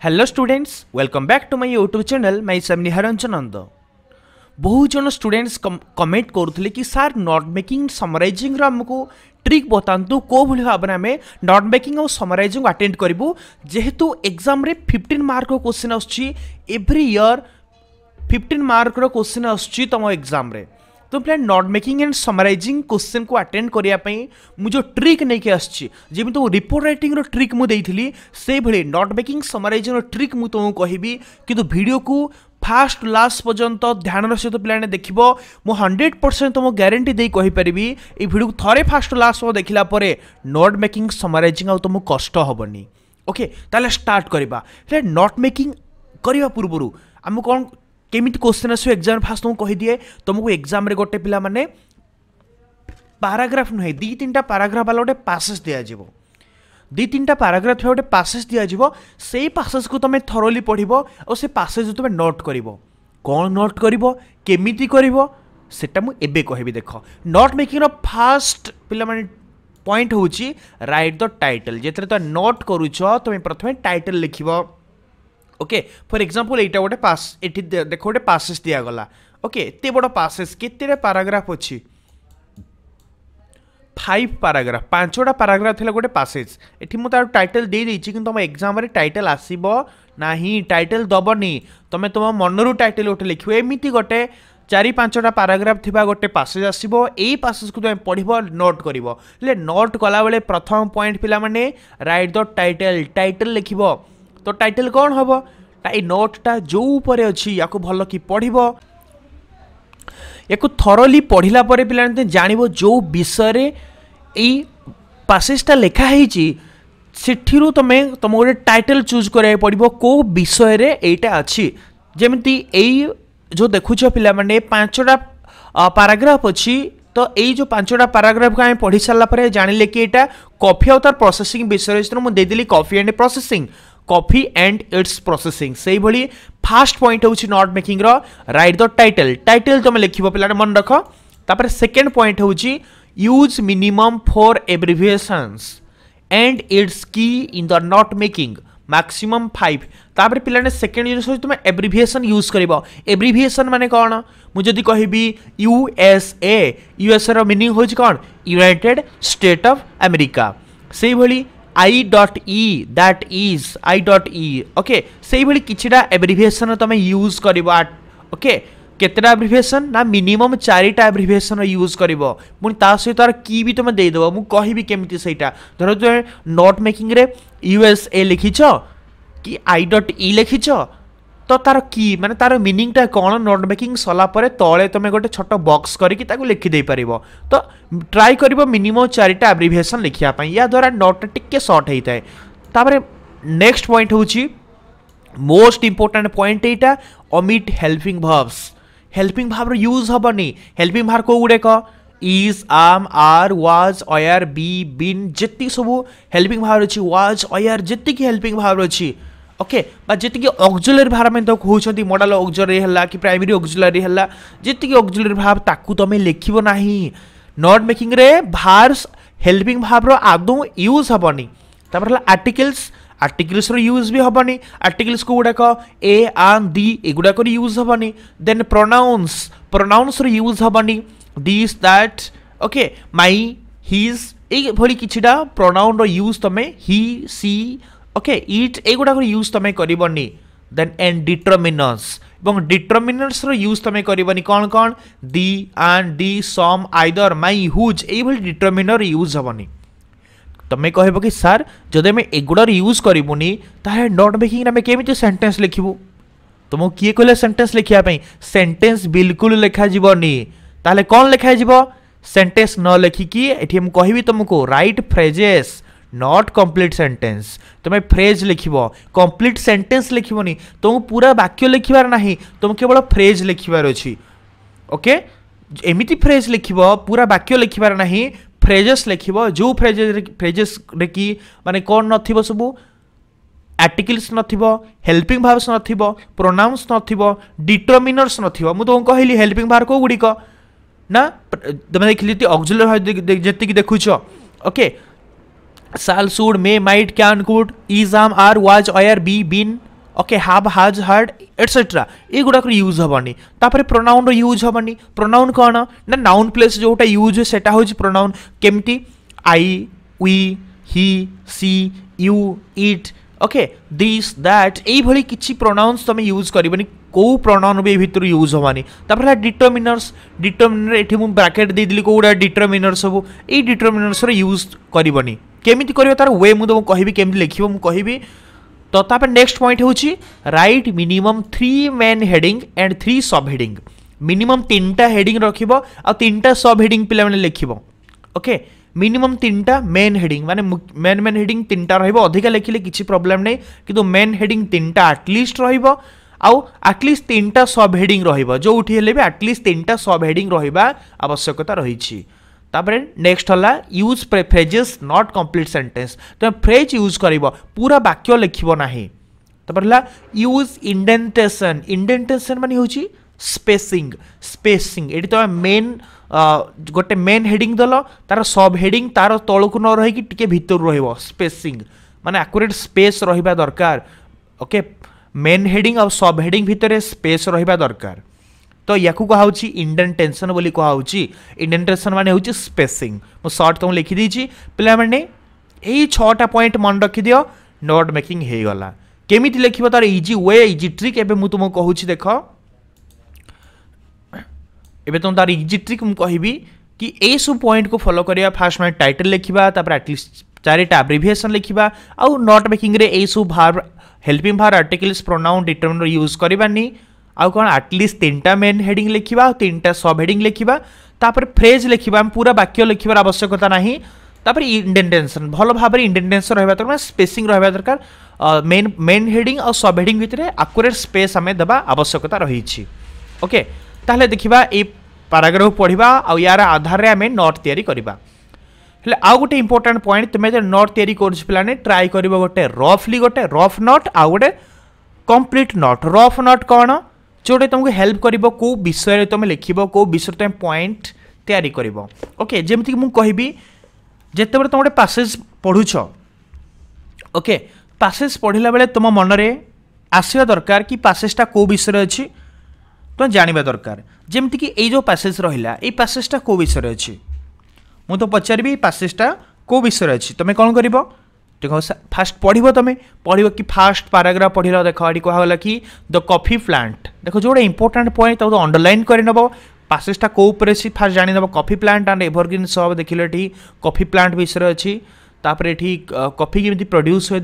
Hello students, welcome back to my YouTube channel myself Niharanjan Nanda. बहुत जन students comment करुले कि सार नोट मेकिंग समराइजिंग आमको trick बतातु कौ भाई भाव में आम नोट मेकिंग और समराइजिंग अटेंड करूँ जेहेतु एग्जाम रे 15 mark question every year 15 mark question आसुम तुम एग्जाम रे। तो plan note making and summarising question को अटेंड करने मुझे ट्रिक नहीं आसी जमी तो रिपोर्ट राइटिंग ट्रिक मुझे से भाई नोट मेकिंग समराइजिंग ट्रिक मुझे तुमको कहबी कि वीडियो को फास्ट लास्ट पर्यंत ध्यान सहित पे देख मु 100% तुम ग्यारंटी दे कहीपरि ये वीडियो को थरे फास्ट लास्ट देखला नोट मेकिंग समराइजिंग आ तुम कष्ट हेनी। ओके ताले स्टार्ट करवा नोट मेकिंग करने पूर्व आम कौन केमिति क्वेश्चन आसो एग्जाम फास्ट तुमको कही दिए तुमको एग्जाम रे गोटे पिला माने पैराग्राफ नुहे दी तीन पैराग्राफ वाला गोटे पासेज दिज्व दी तीन पैराग्राफ गोटे पासेज दिज्व से पासेज को तुम थरोली पढ़ और से पासेज तुम नोट कर कौन नोट करमिति करटा मुझे कहबी। देख नोट मेकिंग फास्ट पिला माने पॉइंट हूँ राइट द टाइटल जिते तुम नोट करुच तुम प्रथम टाइटल लिख। ओके फॉर एग्जांपल एटा गोटे पास एठी देखो गोटे पासेज दिया गला। ओके एते बड़ पासेज केते पैराग्राफ अछि 5 पैराग्राफ 5टा पैराग्राफ थिला गोटे पासेज एठी मु तार टाइटल दे देछि कि तुम एग्जाम रे टाइटल आसीबो नाही टाइटल दबनी तुम तुम मनरु टाइटल गोटे लिखिबो एमिति गोटे 4-5टा पैराग्राफ थिबा गोटे पासेज आसीबो एई पासेज को तुम पढिबो नोट करिवो ले नोट कला बेले प्रथम पॉइंट पिला माने राइट द टाइटल लिखिबो। तो टाइटल कौन हम नोटा जो ऊपर अच्छी या भल कि पढ़ या थरली पढ़ला पे जान जो विषय पासेजटा लिखाही सेठिरू तुम गोटे टाइटल चूज करा पड़ो कौ विषय रे एटा अच्छी जमी जो देखुच पिला माने 5टा पैराग्राफ अच्छी तो यही जो 5टा पैराग्राफ को आम पढ़ी सारापर जानिले कि यहाँ कॉफी और तार प्रोसेसिंग विषय मुझे देदेली coffee and processing coffee and its processing से भाई फास्ट पॉइंट हूँ note making write the title तुम लिख पे मन रख। तापर सेकेंड पॉइंट हूँ use minimum for abbreviations and its key in the note making maximum 5। तापर पिलाने सेकेंड जिन तुम एब्रिविएशन यूज कर एब्रिविएशन माने कौन मुझे कहबी यूएसए मीनिंग हूँ कौन यूनाइटेड स्टेट ऑफ अमेरिका से भाई I.E that is I.E okay से भाई किछिटा एब्रिविएशन तुम यूज कर। ओके केतेटा एब्रिविएशन ना मिनिमम 4टा एब्रिविएशन यूज कर पुणी ता सहित तार की भी तुम देदेव मु कहबी केमिति सेटा धर तुम नोट मेकिंग रे USA लिखिछ कि I.E लिखिछ तो तार की माने तार मीनिंगटा कौन नोट मेकिंग सला परे तले तुम गोटे छोट बॉक्स करके ताको लिखि दे परिबो। तो ट्राई करिबो मिनिमम 4टा एब्रिविएशन लिखिया पई या द्वारा नोट टिके शॉर्ट होता है। तापर नेक्स्ट पॉइंट होची मोस्ट इंपोर्टेंट पॉइंट एटा ओमिट हेल्पिंग भाव यूज हबनी। हेल्पिंग भाव को गुडे क इज आम are was were be been जेति सब हेल्पिंग भाव अछि वाज ऑयर जेति की हेल्पिंग भाव अछि। ओके जी ऑक्सिलरी भाव में तो कहते मॉडल ऑक्सिलरी है कि प्राइमरी ऑक्सिलरी है जी ऑक्सिलरी भाव ताकू तुम लिखिबो नाही नोट मेकिंग रे भार्स हेल्पिंग भाव आदौ यूज हेनी। तापर आर्टिकल्स यूज भी हेनी आर्टिकल्स को गुड़ाक ए आन दी एगुड़ाक यूज हेनी। देन प्रोनाउंस यूज हेनी this that okay my his ये किछिटा प्रोनाउन यूज तुम ही सी ओके इट एगुड़ा यूज तुम करनी। देन एंड डिटरमिनर्स यूज तुम करनी कौन कौन the and the some either my whose ये डिटरमिनर यूज हेनी। तुम कह कि सार जदि आम एगुड़ा यूज करूनी ताहे नोट मेकिंग आम केमिति सेंटेंस लिखिबू तुमको किए कहले सेंटेंस लिखापी सेंटेंस बिल्कुल लिखा जीवनी ताले कौन लिखा जीव सेंटेंस न लिखिकी एठी हम कहबी तुमको right phrases not complete sentence तुम फ्रेज लिख कंप्लीट सेंटेंस लिखनी तुमको पूरा वाक्य लिखार ना तुम केवल फ्रेज लिखार अच्छी। ओके एमिति फ्रेज लिख पूरा वाक्य लिखार ना फ्रेजेस लिख जो फ्रेजेस रे कि माने कौन न सब आर्टिकल्स न हेल्पिंग भार्ब्स न प्रोनाउंस न डिटरमिनर्स न तुमको कहली हेल्पिंग भार्ब को गुड़िक ना तुम देखिए ऑक्सिलरी जी देखुच। Okay shall, should, may, might, can, could, is, am, are, was, were, be, been, okay have has had etcetera एगुड़ाक use हेनी तापर प्रोनाउन यूज हेनी प्रोनाउन कौन ना नाउन प्लेस जोटा यूज है सेटा हूँ प्रोनाउन केमती I we he she you it okay this that यही किसी प्रोनाउन्स तुम यूज करनी कौ प्रोनाउन भी भितर यूज हेनी तापर डिटरमिनर्स डिटरमिनर ये मुझे ब्राकेट देदेली कौटा डिटरमिनर सब ये डिटरमिनर्स यूज करनी केमी कर तार वे मुझे कहि केमी लिख मुझे तो तापर नेक्स्ट पॉइंट होची right minimum 3 main heading and 3 सब हेडिंग मिनिमम 3टा हेडिंग रखिबो आ 3टा सब हेडिंग पिला माने लिखिबो ओके मिनिमम 3टा मेन हेडिंग माने मेन हेडिंग 3टा रहइबो अधिक लिखिले किछि प्रॉब्लम नै किंतु मेन हेडिंग 3टा एटलीस्ट रहइबो आउ एटलीस्ट 3टा सब हेडिंग रहइबो जो उठी हेले भी एटलीस्ट 3टा सब हेडिंग रहिबा आवश्यकता रहिछि तापर नेक्स्ट हला use phrases not complete sentence तो फ्रेज यूज करिवो पूरा वाक्य लिखिबो नाही तापर हला यूज इंडेंटेशन इंडेंटेशन माने होची स्पेसिंग स्पेसिंग एटी तो मेन गोटे मेन हेडिंग दलो तार सब हेडिंग तार तळकु न रही कि टिके भीतर रहइबो स्पेसिंग माने एक्यूरेट स्पेस रहिबा दरकार ओके मेन हेडिंग और सब हेडिंग भीतर स्पेस रहिबा दरकार तो या कहुची इंडेंटेशन बोली कहुची इंडेंटेशन माने होची स्पेसिंग मो शॉर्ट तुम लिखि दीची पिला माने एई 6टा पॉइंट मन रखि दियो नोट मेकिंग हे गला केमिति लिखिबो तार इजी वे इजी ट्रिक एबे मु तुम कहुची देखो एबे तुम तार इजी ट्रिक मु कहिबी कि ए सब पॉइंट को फॉलो करिया फास्ट माने टाइटल लिखिबा तापर एटलीस्ट 4टा एब्रिविएशन लिखिबा आउ नोट मेकिंग रे ए सब verb helping verb articles pronoun determiner use करबानी आउ कौन एटलीस्ट 3टा मेन हेडिंग लिखा 3टा सब हेडिंग लिखा तापर फ्रेज लिखा पूरा वाक्य लिखार आवश्यकता नहीं तापर इंडेंटेशन भल भाव इंडेंटेशन रहा दरकार स्पेसिंग रहा दरकार मेन हेडिंग और सब हेडिंग भितर एक्यूरेट स्पेस आम देवा आवश्यकता रही ओके ताहले देखिबा ए पैराग्राफ पढ़िबा आ यार आधार रे आमे नोट तैयारी करबा हेले आउ गोटे इंपोर्टेंट पॉइंट तुमे जे नोट तैयारी करछ पिलाने ट्राई करबो गोटे रफ नोट आ गोटे कंप्लीट नोट रफ नोट कोन जोटे तुमको हेल्प करिबो को विषय तुम लिखिबो को विषय तुम पॉइंट तैयारी करिबो ओके जेमति कि मु कहिबी जेते बरे तुम गोटे पैसेज पढुछ ओके पैसेज पढ़िला बेले तुम मन रे आसीबा दरकार कि पैसेजटा को विषय अछि तुम जानिबा दरकार जेमति कि ए जो पैसेज रहिला ए पैसेजटा को विषय अछि मु तो पचारबी पैसेजटा को विषय अछि तुम कोन करिबो देखो फास्ट पढ़ो तुम पढ़ो कि फास्ट पैराग्राफ पढ़ल देख ये कहला कि द कॉफी प्लांट देखो जो इंपोर्टेंट पॉइंट तो अंडरलाइन करनब पैसेजटा को फास्ट जानीनब coffee plant and evergreen shrub देखिले ये कॉफी प्लांट विषय अच्छी तापर ये कॉफी केमती प्रोड्यूस हो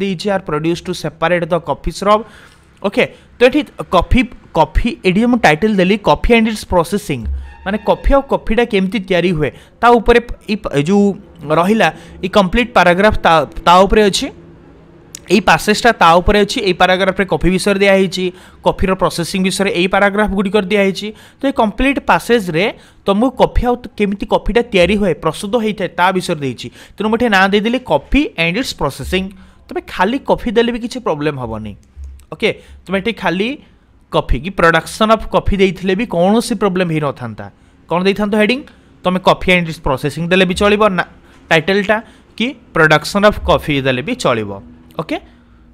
produce to separate the coffee shrub okay तो ये कॉफी कॉफी ये मुझे टाइटल देली कॉफी एंड इट्स प्रोसेसिंग माने कॉफी और कॉफीटा केमती तैयारी हुए ता ऊपर जो रहिला ये कंप्लीट पैराग्राफ ता ऊपर अछि एई पैसेजटा ता ऊपर अछि एई पैराग्राफ रे कॉफी विषय दिया हिची कॉफी रो प्रोसेसिंग विषय एई पैराग्राफ गुडी कर दिया हिची तो ये कंप्लीट पैसेज रे तुमको कॉफी और केमती कॉफीटा तैयारी हुए प्रस्तुत होइथे ता विषय देइची तनु मठे ना दे देली कॉफी एंड इट्स प्रोसेसिंग तबे खाली कॉफी देले भी किछि प्रॉब्लम हबनी ओके तुम खाली कॉफी की प्रोडक्शन ऑफ कॉफी देइथिले भी कौन सी प्रॉब्लम ही न थांता कौन देइ थांतो हेडिंग तुम कॉफी एंड इट्स प्रोसेसिंग देले भी चलिबो ना टाइटलटा कि प्रोडक्शन ऑफ कॉफी देले भी चलिबो ओके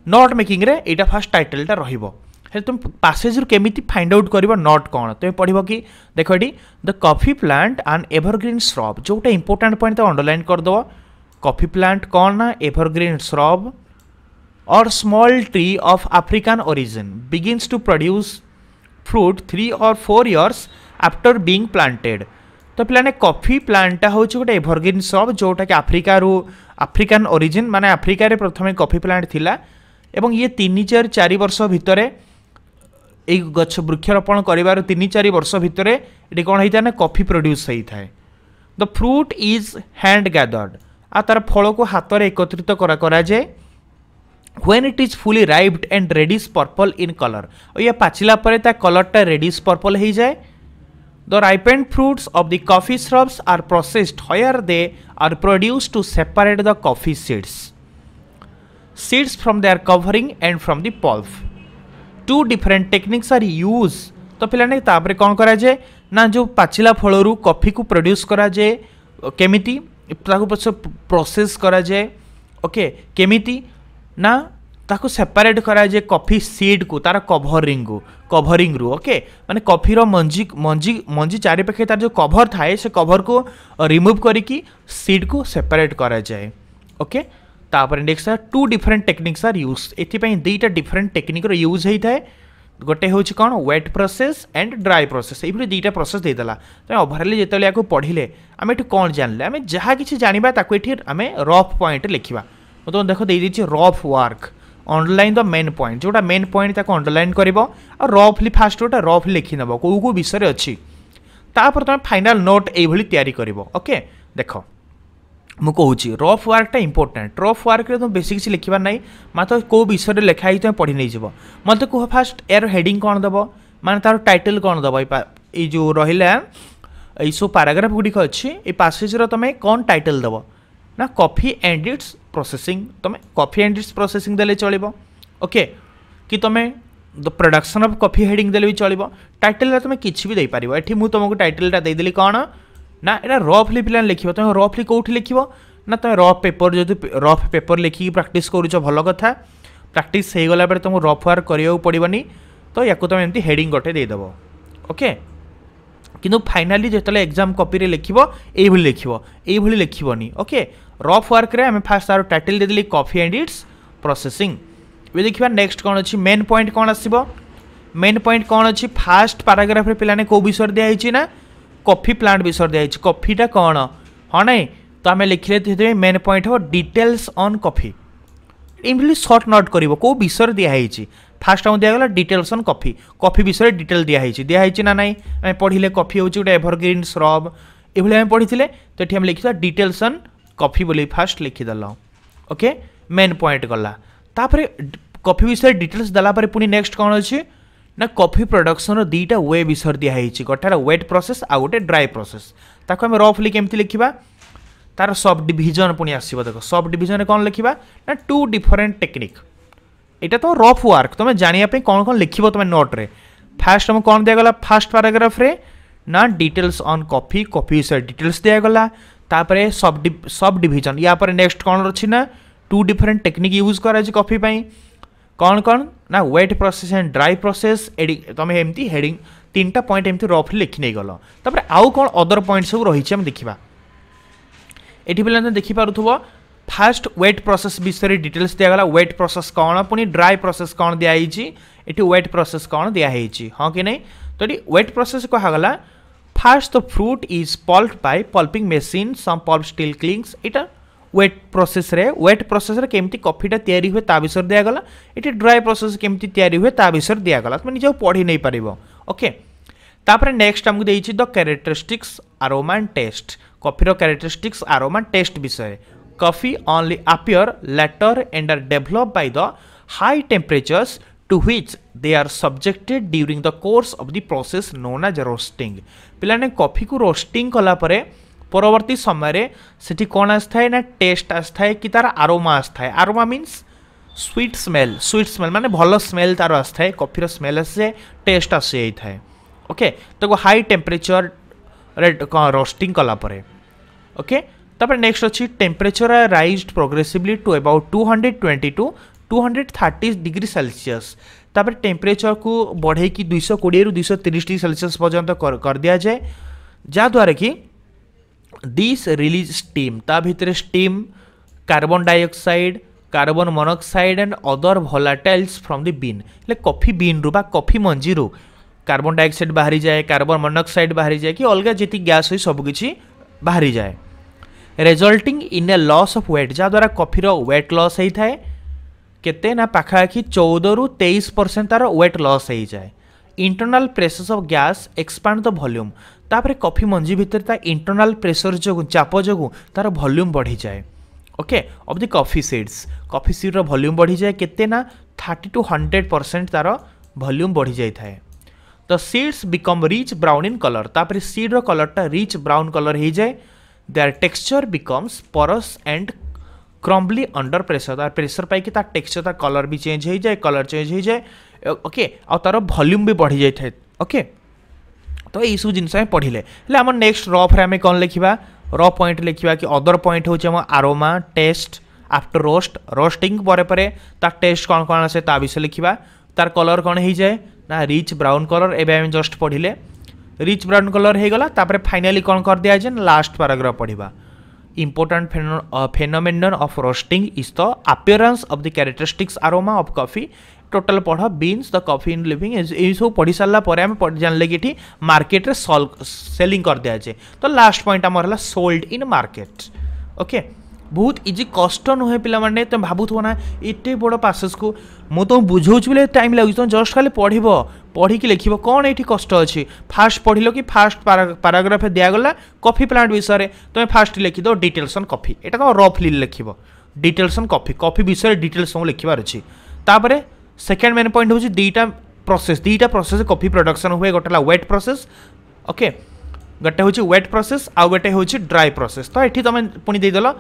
नोट मेकिंग रे एटा फर्स्ट टाइटलटा रहिबो हे तुम पैसेज रु केमिति फाइंड आउट करिवो नोट कोन तुम पढिबो कि देखो एडी the coffee plant and evergreen shrub जोटा इंपोर्टेंट पॉइंट तो अंडरलाइन कर दो कॉफी प्लांट कोन ना evergreen shrub or small tree of African origin begins to produce fruit 3 or 4 years after being planted तो पिलाने कॉफी प्लांटा हूँ गोटे एवरग्रीन श्रब जोटा कि आफ्रिकान ओरिजिन माने आफ्रिका रे प्रथमे कॉफी प्लांट थिला एवं ये 3-4 वर्ष भितर ए गछ वृक्षरोपण करिवार 3-4 वर्ष भितर ये कौन होता है कॉफी प्रोड्यूस होता है the fruit is hand gathered आ तार फल को हाथ में एकत्रित करा जाए when it is fully ripe and reddish purple in color और ये पाचिला परे ता कलरटा रेडिश पर्पल हो जाए the ripened fruits of the coffee shrubs are processed where they are produced to separate the coffee seeds from their covering and from the pulp two different techniques are used तो पिलाने तापरे कौन करा जाए ना जो पाचिला फलरू कॉफी को produce करा जाए केमिति ताको प्रोसेस करा जाए ओके केमिति ना ताको सेपरेट करा जे कॉफी सीड को तार कवरिंग रु ओके माने कॉफी रो मंजी मंजी मंजी चारि पाखे तार जो कवर थाए से कवर को रिमूव करिकी सीड को सेपरेट करा जाए ओके तापर next two different techniques are use एथि पई दुईटा डिफरेंट टेक्निक रो यूज हेई थाए गोटे हूँ कौन wet process and dry process ये दुईटा प्रोसेस देदेला तो ओभरअली जो या पढ़ले आम ये कौन जानले आम जहाँ कि जाना आम रफ पॉइंट लिखा तो देख दे rough work underline the main point जोटा मेन पॉइंट अंडरलाइन कर रफली फास्ट गोटे रफली लिखिनब कौ विषय अच्छी तापर तुम फाइनाल नोट ये ओके देख मु कहूँ रफ वर्कटा इंपोर्टेंट रफ वर्क तुम बेसी किसी लिखबार ना मात्र कौ विषय लिखाई तुम पढ़ी नहीं जीव मत कह फास्ट यार हेडिंग कौन दब माने तार टाइटल कौन दब ये जो रहा ये सब पैराग्राफ गुड़िक अच्छी ये पैसेज तुम कौन टाइटल दब ना कॉफी एंड इट्स प्रोसेसिंग तुम कॉफी एंड इट्स प्रोसेसिंग देले चलो ओके कि तुम the production of coffee heading देले भी चलो टाइटल तुम किसी भी दे पार ये मुझे तुमको टाइटलटा देदेली कौन ना यहाँ रफली पे लिख तुम रफली कौटी लिख ना तुम रफ पेपर जो रफ पेपर लिखिकी प्राक्ट कर भल कथा प्राक्ट हो गला तुमको रफ वर्क करने पड़ोनी तो या तुम एमती हेडिंग गोटे देदेव ओके किंतु फाइनाली जो एग्जाम कॉपी लिख ये लिखनी ओके रफ वर्क रे आम फास्ट तार टाइटल देदेली कॉफी एंड इट्स प्रोसेसिंग ये देखा नेक्स्ट कौन अच्छी मेन पॉइंट कौन आसो मेन पॉइंट कौन अच्छी फास्ट पैराग्राफ पे कौ विषय दिखाई ना कॉफी प्लांट विषय दिखाई कॉफीटा कौन हाँ ना तो आम लिखले मेन पॉइंट हो डिटेल्स ऑन कॉफी एमती सर्ट नोट कर कौ विषय दिखाई फास्ट आम दिगला डिटेल्स ऑन कॉफी कॉफी विषय डिटेल दिखाई ना ना आम पढ़ले कॉफी हूँ गोटे एभरग्रीन श्रब ये पढ़ी तो ये लिखा डिटेल्स ऑन कॉफी बोली फास्ट लिखिदेल ओके मेन पॉइंट गला तापर कॉफी विषय डिटेल्स देलापर पुणी नेक्स्ट कौन अच्छी ना कॉफी प्रोडक्शन दुईटा वे विषय दिखाई गोटे वेट प्रोसेस आ गोटे ड्राई प्रोसेस ताको आम रफली केमती लिखा तार सब डिविजन पुणी आसो देख सब डिविजन कौन लिखा ना टू डिफरेंट टेक्निक यहाँ तुम रफ वर्क तुम जानापी कौन कौन लिख तुम नोट्रे फास्ट तुम कौन दिगला फास्ट पैराग्राफ रे ना डिटेल्स ऑन कॉफी कॉफी विषय डिटेल्स दिगला तापर सब डिविजन या पर नेक्स्ट कौन अच्छी ना टू डिफरेंट टेक्निक यूज करा कॉफी पाई कौन कौन ना wet process and dry process तुम एमती हेडिंग तीन पॉइंट एमती रफली लिखी नहीं गल तापर आउ कौन अदर पॉइंट सब रही देखा ये पे देखिपुव फास्ट वेट प्रोसेस विषय डिटेल्स दिगला वेट प्रोसेस कौन पुणी ड्राई प्रोसेस कौन दिखाई ये वेट प्रोसेस कौन दिखाई हाँ कि नहीं तो ये वेट प्रोसेस कहगला first the fruit is pulped by pulping machine some pulp still clings इटा वेट प्रोसेस रे केमती कॉफीटा तैयारी हुए ता विषय दिगला ये ड्राई प्रोसेस केमती तैयारी हुए ता विषय दिगला तुम निजे पढ़ी नहीं पार ओके तापर नेक्स्ट आमको देइछि the characteristics aroma and taste coffee characteristics aroma taste विषय coffee only appear later and are develop by the high temperatures to which they are subjected during the course of the process known as roasting पिलाने coffee को roasting कला परे परवर्ती समय से कौन आए ना टेस्ट आए कि तार आरोमा आए आरोमा मीन्स स्वीट स्मेल माने भल स्मेल तार आए कॉफीर स्मेल आसे टेस्ट आसी जाए ओके तो हाई टेम्परेचर रोस्टिंग कला परे ओके तापर नेक्स्ट अच्छी temperature raised progressively to about 220 to 230 degree Celsius तापर टेम्परेचर को बढ़े कि 220 रु 230 डिग्री सेल्सियस पर्यंत कर दिया जाए जहाँद्वारा कि दिस रिलीज स्टीम ता भितर steam carbon dioxide carbon monoxide and other volatiles from the bean ले कॉफी बीन रु बा कॉफी मंजी रु कार्बन डाइऑक्साइड बाहरी जाए कार्बन मोनोक्साइड बाहरी जाए कि अलग जी गैस हो सबकि बाहरी जाए resulting in a loss of weight जहाँद्वारा कॉफीर वेट लॉस होता है केते ना पाखापाखि 14 रु 23% तार वेट लॉस हो जाए internal pressure of gas expand the volume तापर कॉफी मंजी भितर ता इंटरनल प्रेशर जो चाप जो तार वॉल्यूम बढ़ी जाए okay of the coffee seed volume बढ़ी जाए केते ना 30 टू 100% तार वॉल्यूम बढ़ी जाए the seeds become rich brown in colour तापर सीड रो कलरटा रिच ब्राउन कलर हो जाए their texture becomes porous and crumbly under pressure तार प्रेशर पाई तार टेक्सचर तार कलर भी चेंज हो जाए कलर चेंज हो जाए ओके आ तार वॉल्यूम भी बढ़ी जाए ओके तो यही सब जिन पढ़ले आम नेक्स्ट रफ रे आम कौन लिखा रफ पॉइंट लिखा कि अदर पॉइंट हूँ आरोमा टेस्ट आफ्टर रोस्टिंग पर तार टेस्ट कौन कौन आसे ता विषय लिखा तार कलर कौन हो जाए ना रिच ब्राउन कलर एवं जस्ट पढ़ले रिच ब्राउन कलर हो गला तापर फाइनाली कौन कर दिया जाए लास्ट पैराग्राफ पढ़ा important phenomenon of roasting is the appearance of the characteristics aroma of coffee total पढ़ beans the coffee in living ये सब पढ़ी सारा जानले कि मार्केट रे सेलिंग कर दिया जाए तो लास्ट पॉइंट आमर है सोल्ड इन मार्केट ओके बहुत इजी कष्ट नुहे पिला माने तुम भावुव ना एटे बड़ पासेस को मु तुम बुझाऊँ बोले टाइम लगे तुम जस्ट खाली पढ़ी कि लिख कौन ये कष्ट अच्छी फास्ट पढ़ल कि फास्ट पाराग्राफ दिगला कॉफी प्लांट विषय तुम फास्ट लिखिद डिटेल्स ऑन कॉफी यहाँ तुम रफली लिख डिटेल्स ऑन कॉफी विषय डिटेल्स तुमको लिखार अच्छी तापर सेकेंड मेन पॉइंट हूँ दुईटा प्रोसेस कॉफी प्रोडक्शन हुए गोटे वेट प्रोसेस ओके गोटे हूँ वेट प्रोसेस आउ गोटे हूँ ड्राई प्रोसेस तो ये तुम पुणी देदेल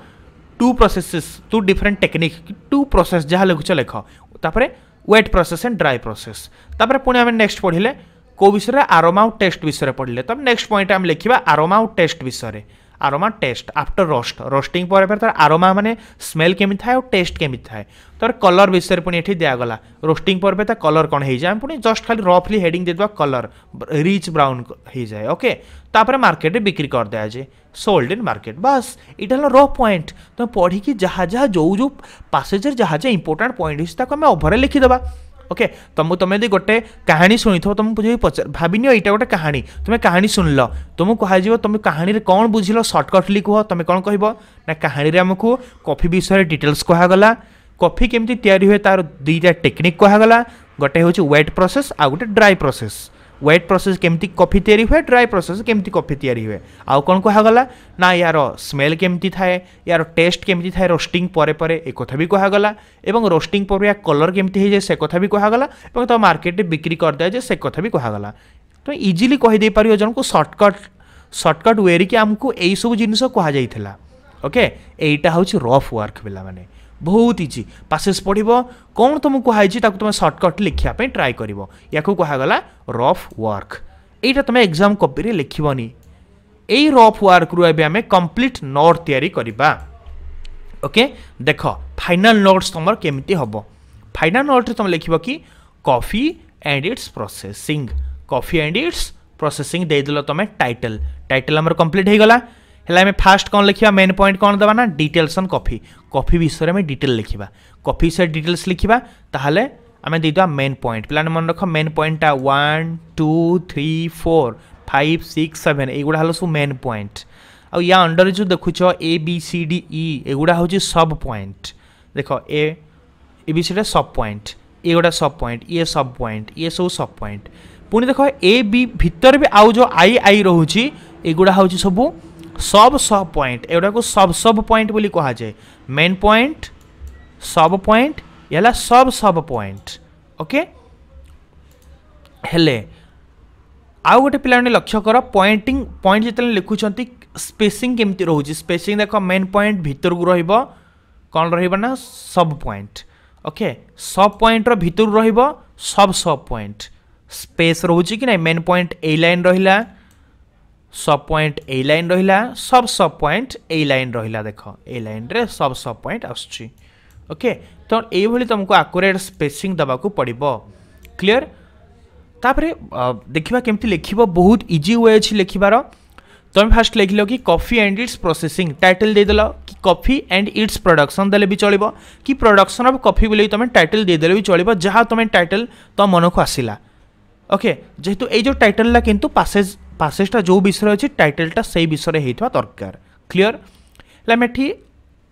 two processes two different technique to process जहाँ लिखुच लिख तापर wet process and dry process तापर पुणी आम नेक्स्ट पढ़ले कौ विषय आरोमा आउ टेस्ट विषय पढ़ले तब नेक्स्ट पॉइंट आम लिखा आरोमा आउ टेस्ट विषय आरोमा टेस्ट आफ्टर रोस्टिंग पर तार आरोमा माने स्मेल केमी थाए और टेस्ट केमी थाए तार कलर विषय पुणी ये दिगला रोस्टिंग पर तार कलर कौन हो जाए पुणी जस्ट खाली रफली हेडिंग देदेबा कलर रिच ब्राउन हो जाए ओके तापर मार्केट में बिक्री कर दिया जाए सोल्ड इन मार्केट बस यहाँ रफ पॉइंट तुम पढ़ी जहाँ जहाँ जो पासेज जहाँ जहाँ इंपोर्टाट पॉइंट आम ओभर लिखिदेबा ओके तुम यदि गोटे कहानी शुणी थो तुम भाविन यहाँ गोटे कहानी तुम्हें कहानी शुणल तुमको कह तुम कहानी कौन बुझल सर्टकटली कह तुम कौन कह ना कहानी आमको कॉफी विषय डिटेल्स कहगला कॉफी केमती तैयारी हुए तार दुईटा टेक्निक कहगला गोटे हूँ वेट प्रोसेस आ गोटे ड्राई प्रोसेस वेट प्रोसेस केमती कॉफी तैयारी हुए ड्राई प्रोसेस केमती कॉफी तैयारी हुए आउ कौन कहगला ना यार स्मेल केमती थाए यार टेस्ट केमती थाए रोस्टिंग पर एक कथा भी कहगला एवं रोस्टिंग पर या कलर केमती हो जाए से कथा भी कहगला और तो मार्केट में बिक्री कर दिया जाए से कथा भी कहगला तो इजिली कहीदे पार जन को सर्टकट वे कि आमको यही सब जिनस कहुला ओके यहीटा हूँ रफ वर्क पिला माने बहुत इजी पासेस पढ़ कौन तुमको कहुई तुम सर्टकट लिखापी ट्राए कर या कहगला रफ वर्क यहाँ तुम एग्जाम कॉपी लिखनी यही रफ वर्क रू आम कंप्लीट नोट तैयारी करवा ओके देख फाइनल नोट्स तुम केमती हम फाइनल नोट तुम लिख कि coffee and its processing coffee and its processing देदेल तुम टाइटल आमर कंप्लीट हो गला है फास्ट कौन लिखा मेन पॉइंट कौन देवा ना डिटेल्स ऑन कॉफी विषय में डिटेल लिखा कॉफी विषय डिटेल्स लिखा ताहले आम देदेवा मेन पॉइंट पे मन रख मेन पॉइंट 1 2 3 4 5 6 7 एगुड़ा हल सब मेन पॉइंट आ या अंडर जो देखुच ABCDE एगुड़ा हूँ सब पॉइंट देख ABCD सब पॉइंट ए गोटा सब पॉइंट ये सब पॉइंट ये सब सब पॉइंट पुणी देख AB भितर भी आउ जो आई रोचे एगुड़ा हूँ सब सब पॉइंट एगुड़ा को सब पॉइंट बोली कहा जाए मेन पॉइंट सब पॉइंट या सब पॉइंट ओके हेले आउ गोटे पिला लक्ष्य कर पॉइंट जिते लिखुंट स्पेसिंग केमती रोचे स्पेसिंग देख मेन पॉइंट भितर को कौन रहा सब पॉइंट ओके सब पॉइंट भितर सब पॉइंट स्पेस रोचे कि ना मेन पॉइंट ए लाइन रहा सब पॉइंट ए लाइन रहा सब पॉइंट ए लाइन रहा देख ए लाइन रे सब पॉइंट आसुची ओके तो ये तुमको आकुरेट स्पेसिंग दबा को पड़ो क्लियर तापरे देखा केमती लिख बहुत इजी वे अच्छी लिखार तुम फास्ट लिखल कि coffee and its processing title देदेल कि कॉफी एंड इट्स प्रोडक्शन देले भी चलो कि प्रोडक्शन ऑफ कॉफी बोले तुम टाइटल देदेले भी चलो जहाँ तुम टाइटल तुम मन को आसला ओके जेहेतु ये जो टाइटल किंतु पासेजटा जो विषय अच्छी टाइटलटा से विषय होता दरकार क्लियर है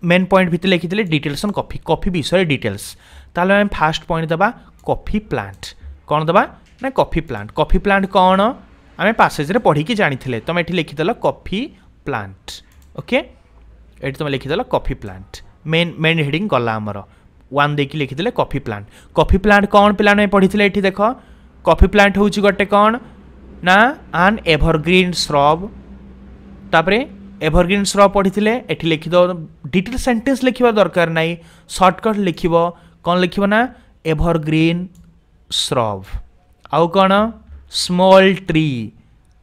मेन पॉइंट भितर लिखी डिटेल्स ऑन कॉफी विषय डिटेल्स ताले आम फास्ट पॉइंट दबा कॉफी प्लांट कौन दबा ना कॉफी प्लांट कौन आम पासेज रे पढ़ी की जानी थे तुम ये लिखिदेल कॉफी प्लांट ओके ये तुम लिखिदेल कॉफी प्लांट मेन हेडिंग गला आमर 1 देकी लिखिदेले कॉफी प्लांट कौन पिला पढ़ी ये देख कॉफी प्लांट हूँ गोटे कौन ना आन एभरग्रीन श्रब तापरे एभरग्रीन श्रब पढ़ी ये लिखिद डिटेल सेंटेंस लिखा दरकार ना सर्टकट लिख कौन लिख ना एभरग्रीन श्रब आउ कौन स्मॉल ट्री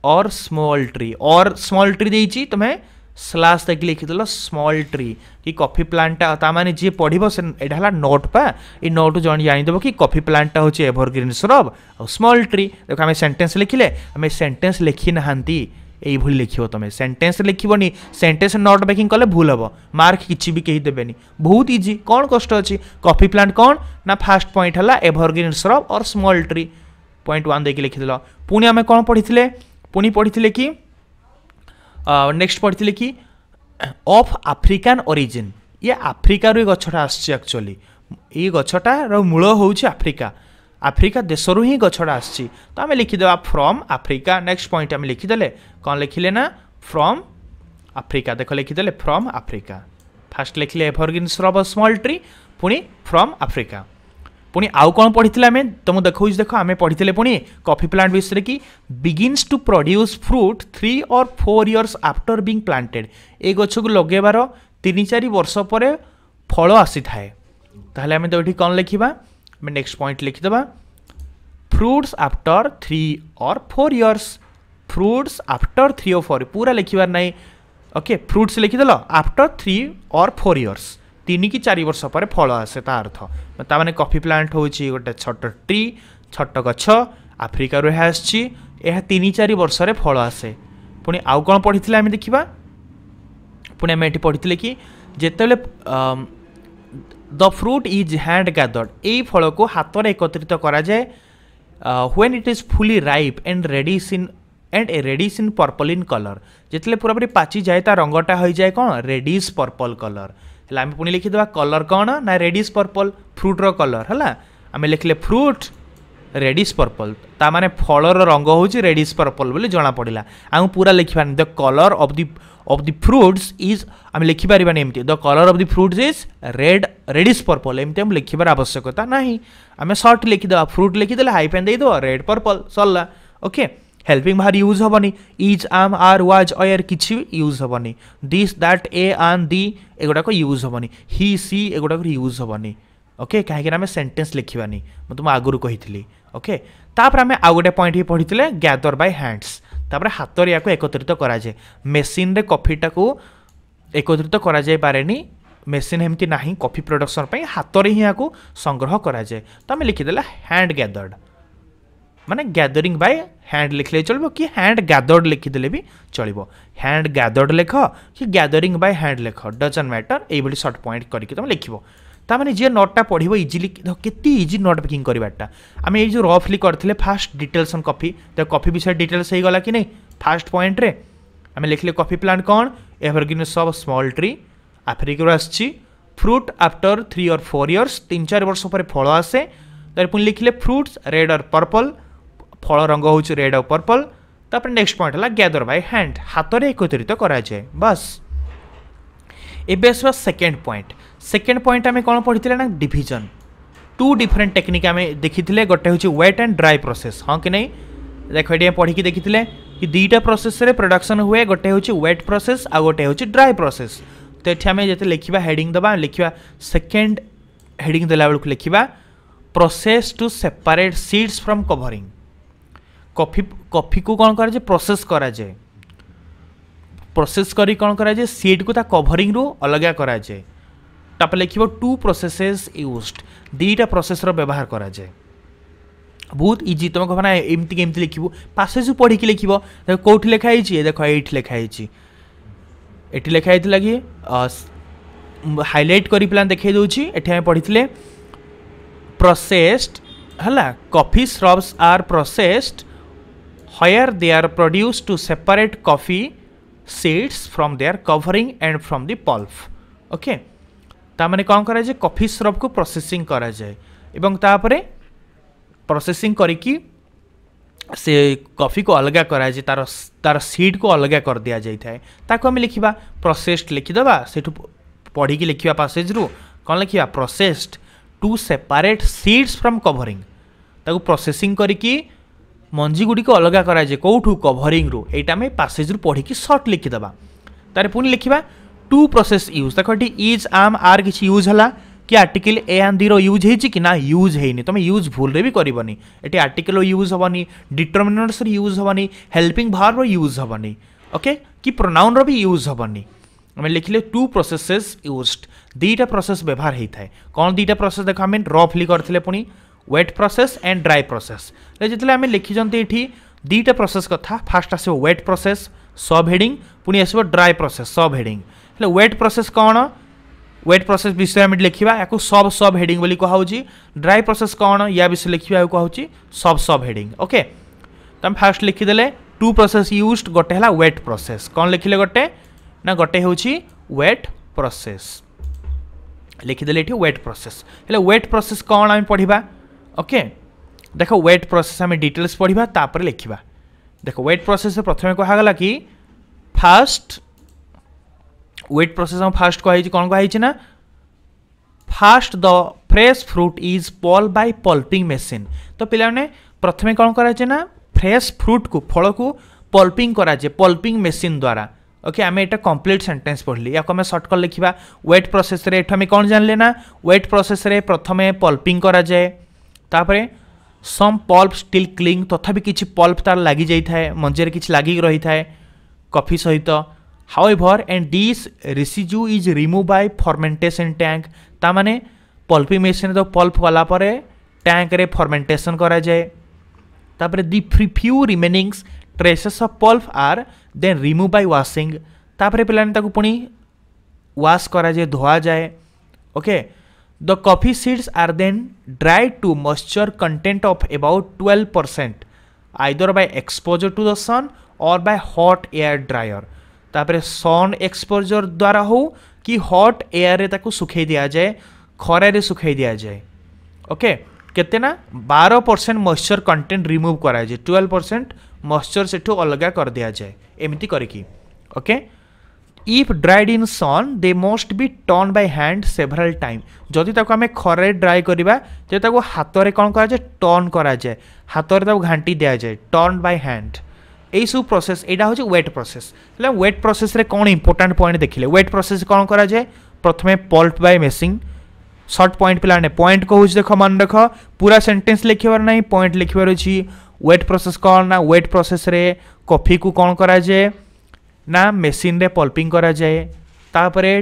और स्मॉल ट्री देती तुम्हें स्लास देखिए लिखिदेल स्मॉल ट्री कि कॉफी प्लांटा ताने जी पढ़ो से यहाँ नोट पा ये नोट जन जानीदेव कि कॉफी प्लांटा हूँ एवरग्रीन श्रब और स्मॉल ट्री देखो आम सेंटेंस लिखिले आम सेंटेंस लिखी ना यही लिख तुम सेंटेंस लिखनी सेंटेंस नोट मेकिंग कले भूल हम मार्क किसी भी कहीं देवेनि बहुत इजी कौन कष्ट अच्छी कॉफी प्लांट कौन ना फास्ट पॉइंट है एवरग्रीन श्रब और स्मॉल ट्री पॉइंट 1 देखिए लिखिदेल पुणी आम कौन पढ़ी पुणी पढ़ी कि नेक्स्ट पढ़ी कि ऑफ अफ्रिकान ओरिजिन ये आफ्रिकार ये गछटा आसछि एक्चुअली ये गछटार मूल हूँ आफ्रिका आफ्रिका देशरू ही गछटा आसछि तो आम लिखिदेवा फ्रॉम आफ्रिका नेक्स्ट पॉइंट आम लिखिदेले कौन लिखिले ना फ्रॉम आफ्रिका देख लिखिदेले फ्रॉम आफ्रिका फास्ट लिखिले एवरग्रीन श्रब और स्मॉल ट्री पुणी फ्रॉम आफ्रिका पुणी आउ कौन पढ़ी आम तुम देखो देख आम पढ़ी पुणी कॉफी प्लांट विषय कि begins to produce fruit 3 or 4 years after being planted ए गछ को लगेबार 3-4 वर्ष पर फल आसी थाए ताहले आम तो ये कौन लिखा नेक्स्ट पॉइंट लिखिदेवा fruits after 3 or 4 years fruits after 3 or 4 पूरा लिखबार ना ओके फ्रूट्स लिखिदेल आफ्टर 3 or 4 years 3 कि 4 वर्ष पर फल आसे ता अर्थ ताने कॉफी प्लांट हूँ गोटे छोट ट्री छोट गछ आफ्रिकार आसछि 3-4 वर्ष फल आसे पुणी आउ कौन पढ़ी आम देखा पुणी आम ये पढ़ी कि जिते the fruit is hand gathered यही फल को हाथ में एकत्रित करा जाए when it is fully ripe and reddish in purple in colour जिते पूरा पाची जाए ता रंगटा हो जाए कौन रेडिश पर्पल कलर है आम पुणी लिखिदेवा कलर कौन ना रेडिश पर्पल फ्रूट्र कलर है आम लिखले फ्रूट रेडिश पर्पल ता माने फलर रंग हूँ रेडिश पर्पल बोली जना पड़ा आम पूरा लिखा the colour of the fruits is आम लिखिपार एमती the colour of the fruits is reddish purple एमती आम लिखार आवश्यकता ना आम सर्ट लिखिदेवा फ्रूट लिखिदे हाइफेन देद रेड पर्पल सरला ओके हेल्पिंग बाहर यूज हेनी इज आम आर वाज अयर किसी यूज हेनी दिस दैट ए आन दी एगुड़ाक यूज हेनी ही सी एगुड़ाक यूज हेनी ओके कहीं आम सेंटेंस लिखानी तुम आगुरी कही ओके तापर आम आउ गोटे पॉइंट ही पढ़ी गैदर बाय हैंड्स तापर हाथ या एकत्रित कराए मेसीन रे कॉफीटा को एकत्रित करा जाय पारेनी मेसीन एमती ना कॉफी प्रोडक्शन पर हाथ में ही यहाँ संग्रह कराए तो आम लिखिदेला हैंड गैदर्ड माने गैदरिंग बाय हैंड लिखले चलो कि हैंड गैदर्ड लिखिदेले भी चलो हैंड गैदर्ड लिख कि गैदरिंग बाय हैंड लिख डजंट मैटर ये सर्ट पॉइंट करके तुम लिख ताने जी नोटा पढ़ो इजिली केते इजी नोट मेकिंग करवाटा आम ये जो रफली करते फास्ट डिटेल्स ऑन कॉफी तो कॉफी विषय डिटेल्स हो गला कि नहीं फास्ट पॉइंट रे आम लिखले कॉफी प्लांट कौन evergreen shrub small tree Africa आसछि फ्रूट आफ्टर 3 or 4 years 3-4 वर्ष पर फल आसे तार पुणी लिखले फ्रूट्स रेड और पर्पल फल रंग हूँ रेड और पर्पल तापर नेक्स्ट पॉइंट है गैदर बाय हैंड हाथ में एकत्रित कराए बस एबे आसवा सेकेंड पॉइंट आम कौन पढ़ी ना डिविजन 2 डिफरेंट टेक्निक आम देखी गोटे हूँ वेट एंड ड्राई प्रोसेस हाँ कि नहीं देख ये पढ़ी देखी कि 2टा प्रोसेस रे प्रोडक्शन हुए गोटे हूँ वेट प्रोसेस आ गोटे हूँ ड्राई प्रोसेस तो ये आम जो लिखा हेडिंग दबा लिखा सेकेंड हेडिंग देला बेलू लिखा process to separate seeds from covering coffee को कौन कराए प्रोसेस कराए प्रोसेस करी कौन कराए सीड को ता कवरिंग रू अलग कराए तापर लिख 2 प्रोसेसेस यूज्ड 2टा प्रोसेस रो व्यवहार कराए बहुत इजी तुम कह ना एमती केमती लिखू पासेज पढ़ी लिख कौट लिखाई देख ये लिखाई ये लिखाई कि हाइलाइट कर प्लान देखा दूसरी ये पढ़ी प्रोसेस्ड है coffee shrubs are processed where they are produced to separate coffee seeds from their covering and from the pulp okay तामाने कौन कराए कॉफी श्रब को प्रोसेसिंग कराए एवं तापरे प्रोसेसिंग करिकी से कॉफी को अलग कराए तार सीड को अलग कर दिया जाए ताको आम लिखा प्रोसेस्ड लिखिदेवा से पढ़ी लिखा पासेज रू कौन लिखा processed to separate seeds from covering ताको प्रोसेसिंग करिकी मंजी गुड़ी को अलग कराए कौटू कवरिंग रू एटा आम पासेज रू पढ़ी सर्ट लिखिदेवा तार पुणी लिखा 2 प्रोसेस यूज देखो ये इज आम आर किसी यूज है कि आर्टिकल ए एंड दी रो यूज है कि ना यूज है तुम यूज भूल रे भी करबनी एटी आर्टिकल यूज हेनी डिटरमिनेंट्स यूज हेनी हेल्पिंग भार्ब यूज हेनी ओके कि प्रोनाउन रो भी यूज हेनी आम लिखिले टू प्रोसेसेस यूज्ड दीटा प्रोसेस व्यवहार होता है कौन दीटा प्रोसेस देख आम रफली करते पुणी wet process and dry process जिते आम लिखिंट ये दीटा प्रोसेस कथा फास्ट आसो वेट प्रोसेस सब हेडिंग पुणी आसो dry process sub heading wet process कौन वेट प्रोसेस विषय में लिखा या सब सब हेडिंग बोली कहुची ड्राई प्रोसेस कौन या विषय लिखा कहुची सब सब हेडिंग ओके तो हम फास्ट लिखिदेले टू प्रोसेस यूज्ड गोटे है वेट प्रोसेस कौन लिखिले गोटे ना गोटे हूँ वेट प्रोसेस लिखिदेले ये वेट प्रोसेस हेले वेट प्रोसेस कौन आम पढ़ा ओके देख वेट प्रोसेस आम डिटेल्स पढ़ा तापर लिखा देख वेट प्रोसेस प्रथम कहगला कि फास्ट वेट प्रोसेस हम फास्ट कही कौन कही ना first the fresh fruit is pulped by pulping machine तो पिलाने प्रथमे कौन कराए ना फ्रेश फ्रूट को फल को पल्पिंग कराए पल्पिंग मशीन द्वारा ओके आम एटा कंप्लीट सेंटेंस पढ़ली या आम सर्टकट लिखा वेट प्रोसेस रे आम कौन जानले ना वेट प्रोसेस रे प्रथमे पल्पिंग करा जाए तापरे सम पल्प स्टिल क्लिंग तथापि किछि पल्प तार लगी जाए मंजे किछि लगी रही थाए कॉफी सहित however and this residue is remove by fermentation tank ता माने पल्पिंग मशीन तो पल्प गला परे टैंक रे फर्मेंटेशन करा जाए तापरे the few remainings traces of pulp are then remove by washing तापरे पिलाने ताकू पुणी वाश करा जाए धोआ जाए okay the coffee seeds are then dried to moisture content of about 12% either by exposure to the sun or by hot air dryer तापरे sun exposure द्वारा हो कि हॉट एयर रे ताकू सुखाई दिया जाए खरा रे सुखाई दिया जाए ओके केते ना 12% मॉइस्चर कंटेंट रिमूव करा जाए 12% मॉइस्चर सेठू अलग कर दिया जाए एमती करके okay if dried in sun they must be turn by hand several time जदि ताको आमे खरे ड्राई करबा जे ताको हाथ रे कोन करा जाए टर्न करा जाए हाथ रे ताको घांटी दिया जाए टर्न बाय हैंड यही सब प्रोसेस यहाँ हूँ वेट प्रोसेस वेट प्रोसेस रे कौन इंपोर्टाट पॉइंट देखिले वेट प्रोसेस कौन करा जाए प्रथमे pulp by machine short point पिलाने पॉइंट कहूँ देख मन रख पूरा सेंटेंस लिखबार ना पॉइंट लिखबार अच्छी वेट प्रोसेस कौन ना वेट प्रोसेस रे कॉफी को कौन करा जाए ना मेसिन रे पल्पिंग करा जाए तापरे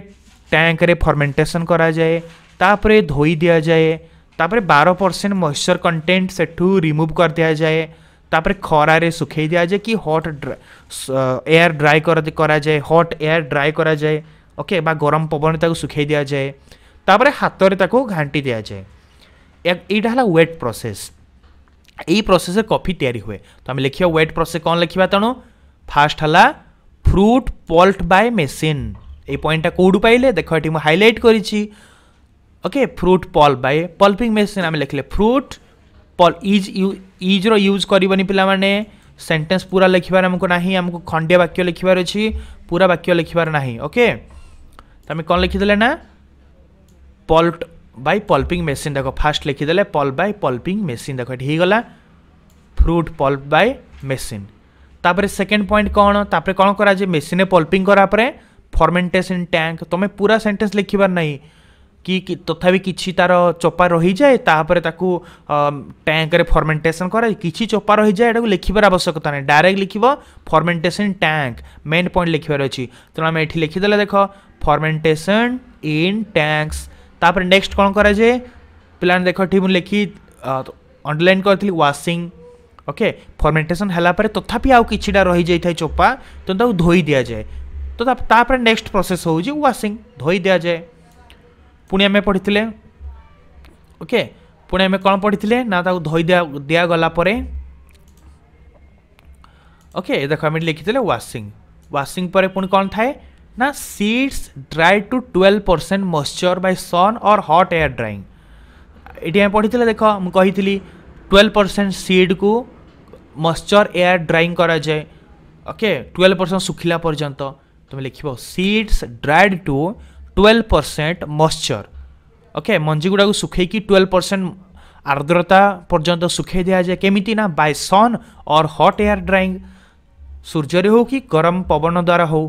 टैंक रे फर्मेंटेशन करा जाए तापरे धोई दिया जाए तापरे 12% मॉइस्चर कंटेंट सेठू रिमूव कर दिया जाए तापरे खरा रे सुखाई दिया जाए कि हॉट एयर ड्राई करा जाए हॉट एयर ड्राई करा जाए ओके बा गरम पवन ताको सुखाई दिया जाए तापरे हाथ रे ताको घांटी दिया जाए एटा हला वेट प्रोसेस यही प्रोसेस कॉफी तैयारी हुए तो आम लिखा वेट प्रोसेस कौन लिखा तेणु फास्ट हला फ्रूट पल्प बाय मेसिन ये पॉइंटा कौटू पाइले देख ये हाइलाइट करी okay fruit pulp by pulping machine आम लिखले फ्रूट इज रो यूज करनी पिलाने सेंटेंस पूरा लिखबार आमको नहीं आमको खंडिया वाक्य लिखबार अच्छी पूरा वाक्य लिखबार नहीं ओके तो आम कौन लिखिदेले ना पल्प बाय पल्पिंग मेसिन देख फास्ट लिखिदेले पल्प बाय पल्पिंग मेसिन देख ये गला फ्रूट पल्प बाय मेसिन तापर सेकेंड पॉइंट कौन तापर कौन करा जे मेसिन पल्पिंग करा परे फर्मेंटेशन टैंक तुम पूरा सेंटेंस लिखबार नहीं कि तथापि किछि तार चोपा रही जाए तापर ताकू टैंक रे फर्मेंटेशन करे किछि चोपा रही जाए एटा लिखिबार आवश्यकता नहीं डायरेक्ट लिखिबो फर्मेंटेशन टैंक मेन पॉइंट लिखबार अछि तो आम एठी लिखिदेले देख फर्मेंटेशन इन टैंक्स तापर नेक्स्ट कौन करा जाए पिलाने देख ठीक लिखी अंडरलाइन करथि वाशिंग ओके फर्मेंटेशन हला पर तथापि आउ किछिटा रही जाए चोपा तो ताकू धोई दिया जाए तो तापर नेक्स्ट प्रोसेस हो वाशिंग धोई दिया जाए पुणी आम पढ़ी ओके पुणी आम कौन पढ़ी ना ताकू धोई दिया गला परे ओके देख आम लिखी वाशिंग वाशिंग पर पुणी कौन थाए ना seeds dry to 12% moisture by sun or hot air drying ये आम पढ़ी देख मुझे कही 12% सीड को मॉइस्चर एयर ड्राइंग करा जाए ओके 12% सुखिला पर्यंत तुम लिख seeds dried to 12% moisture okay मंजी गुड़ा सुखे 12% आर्द्रता पर्यंत सुखे दिया जाए केमिति ना bye sun or hot air drying सूर्य हो कि गरम पवन द्वारा हो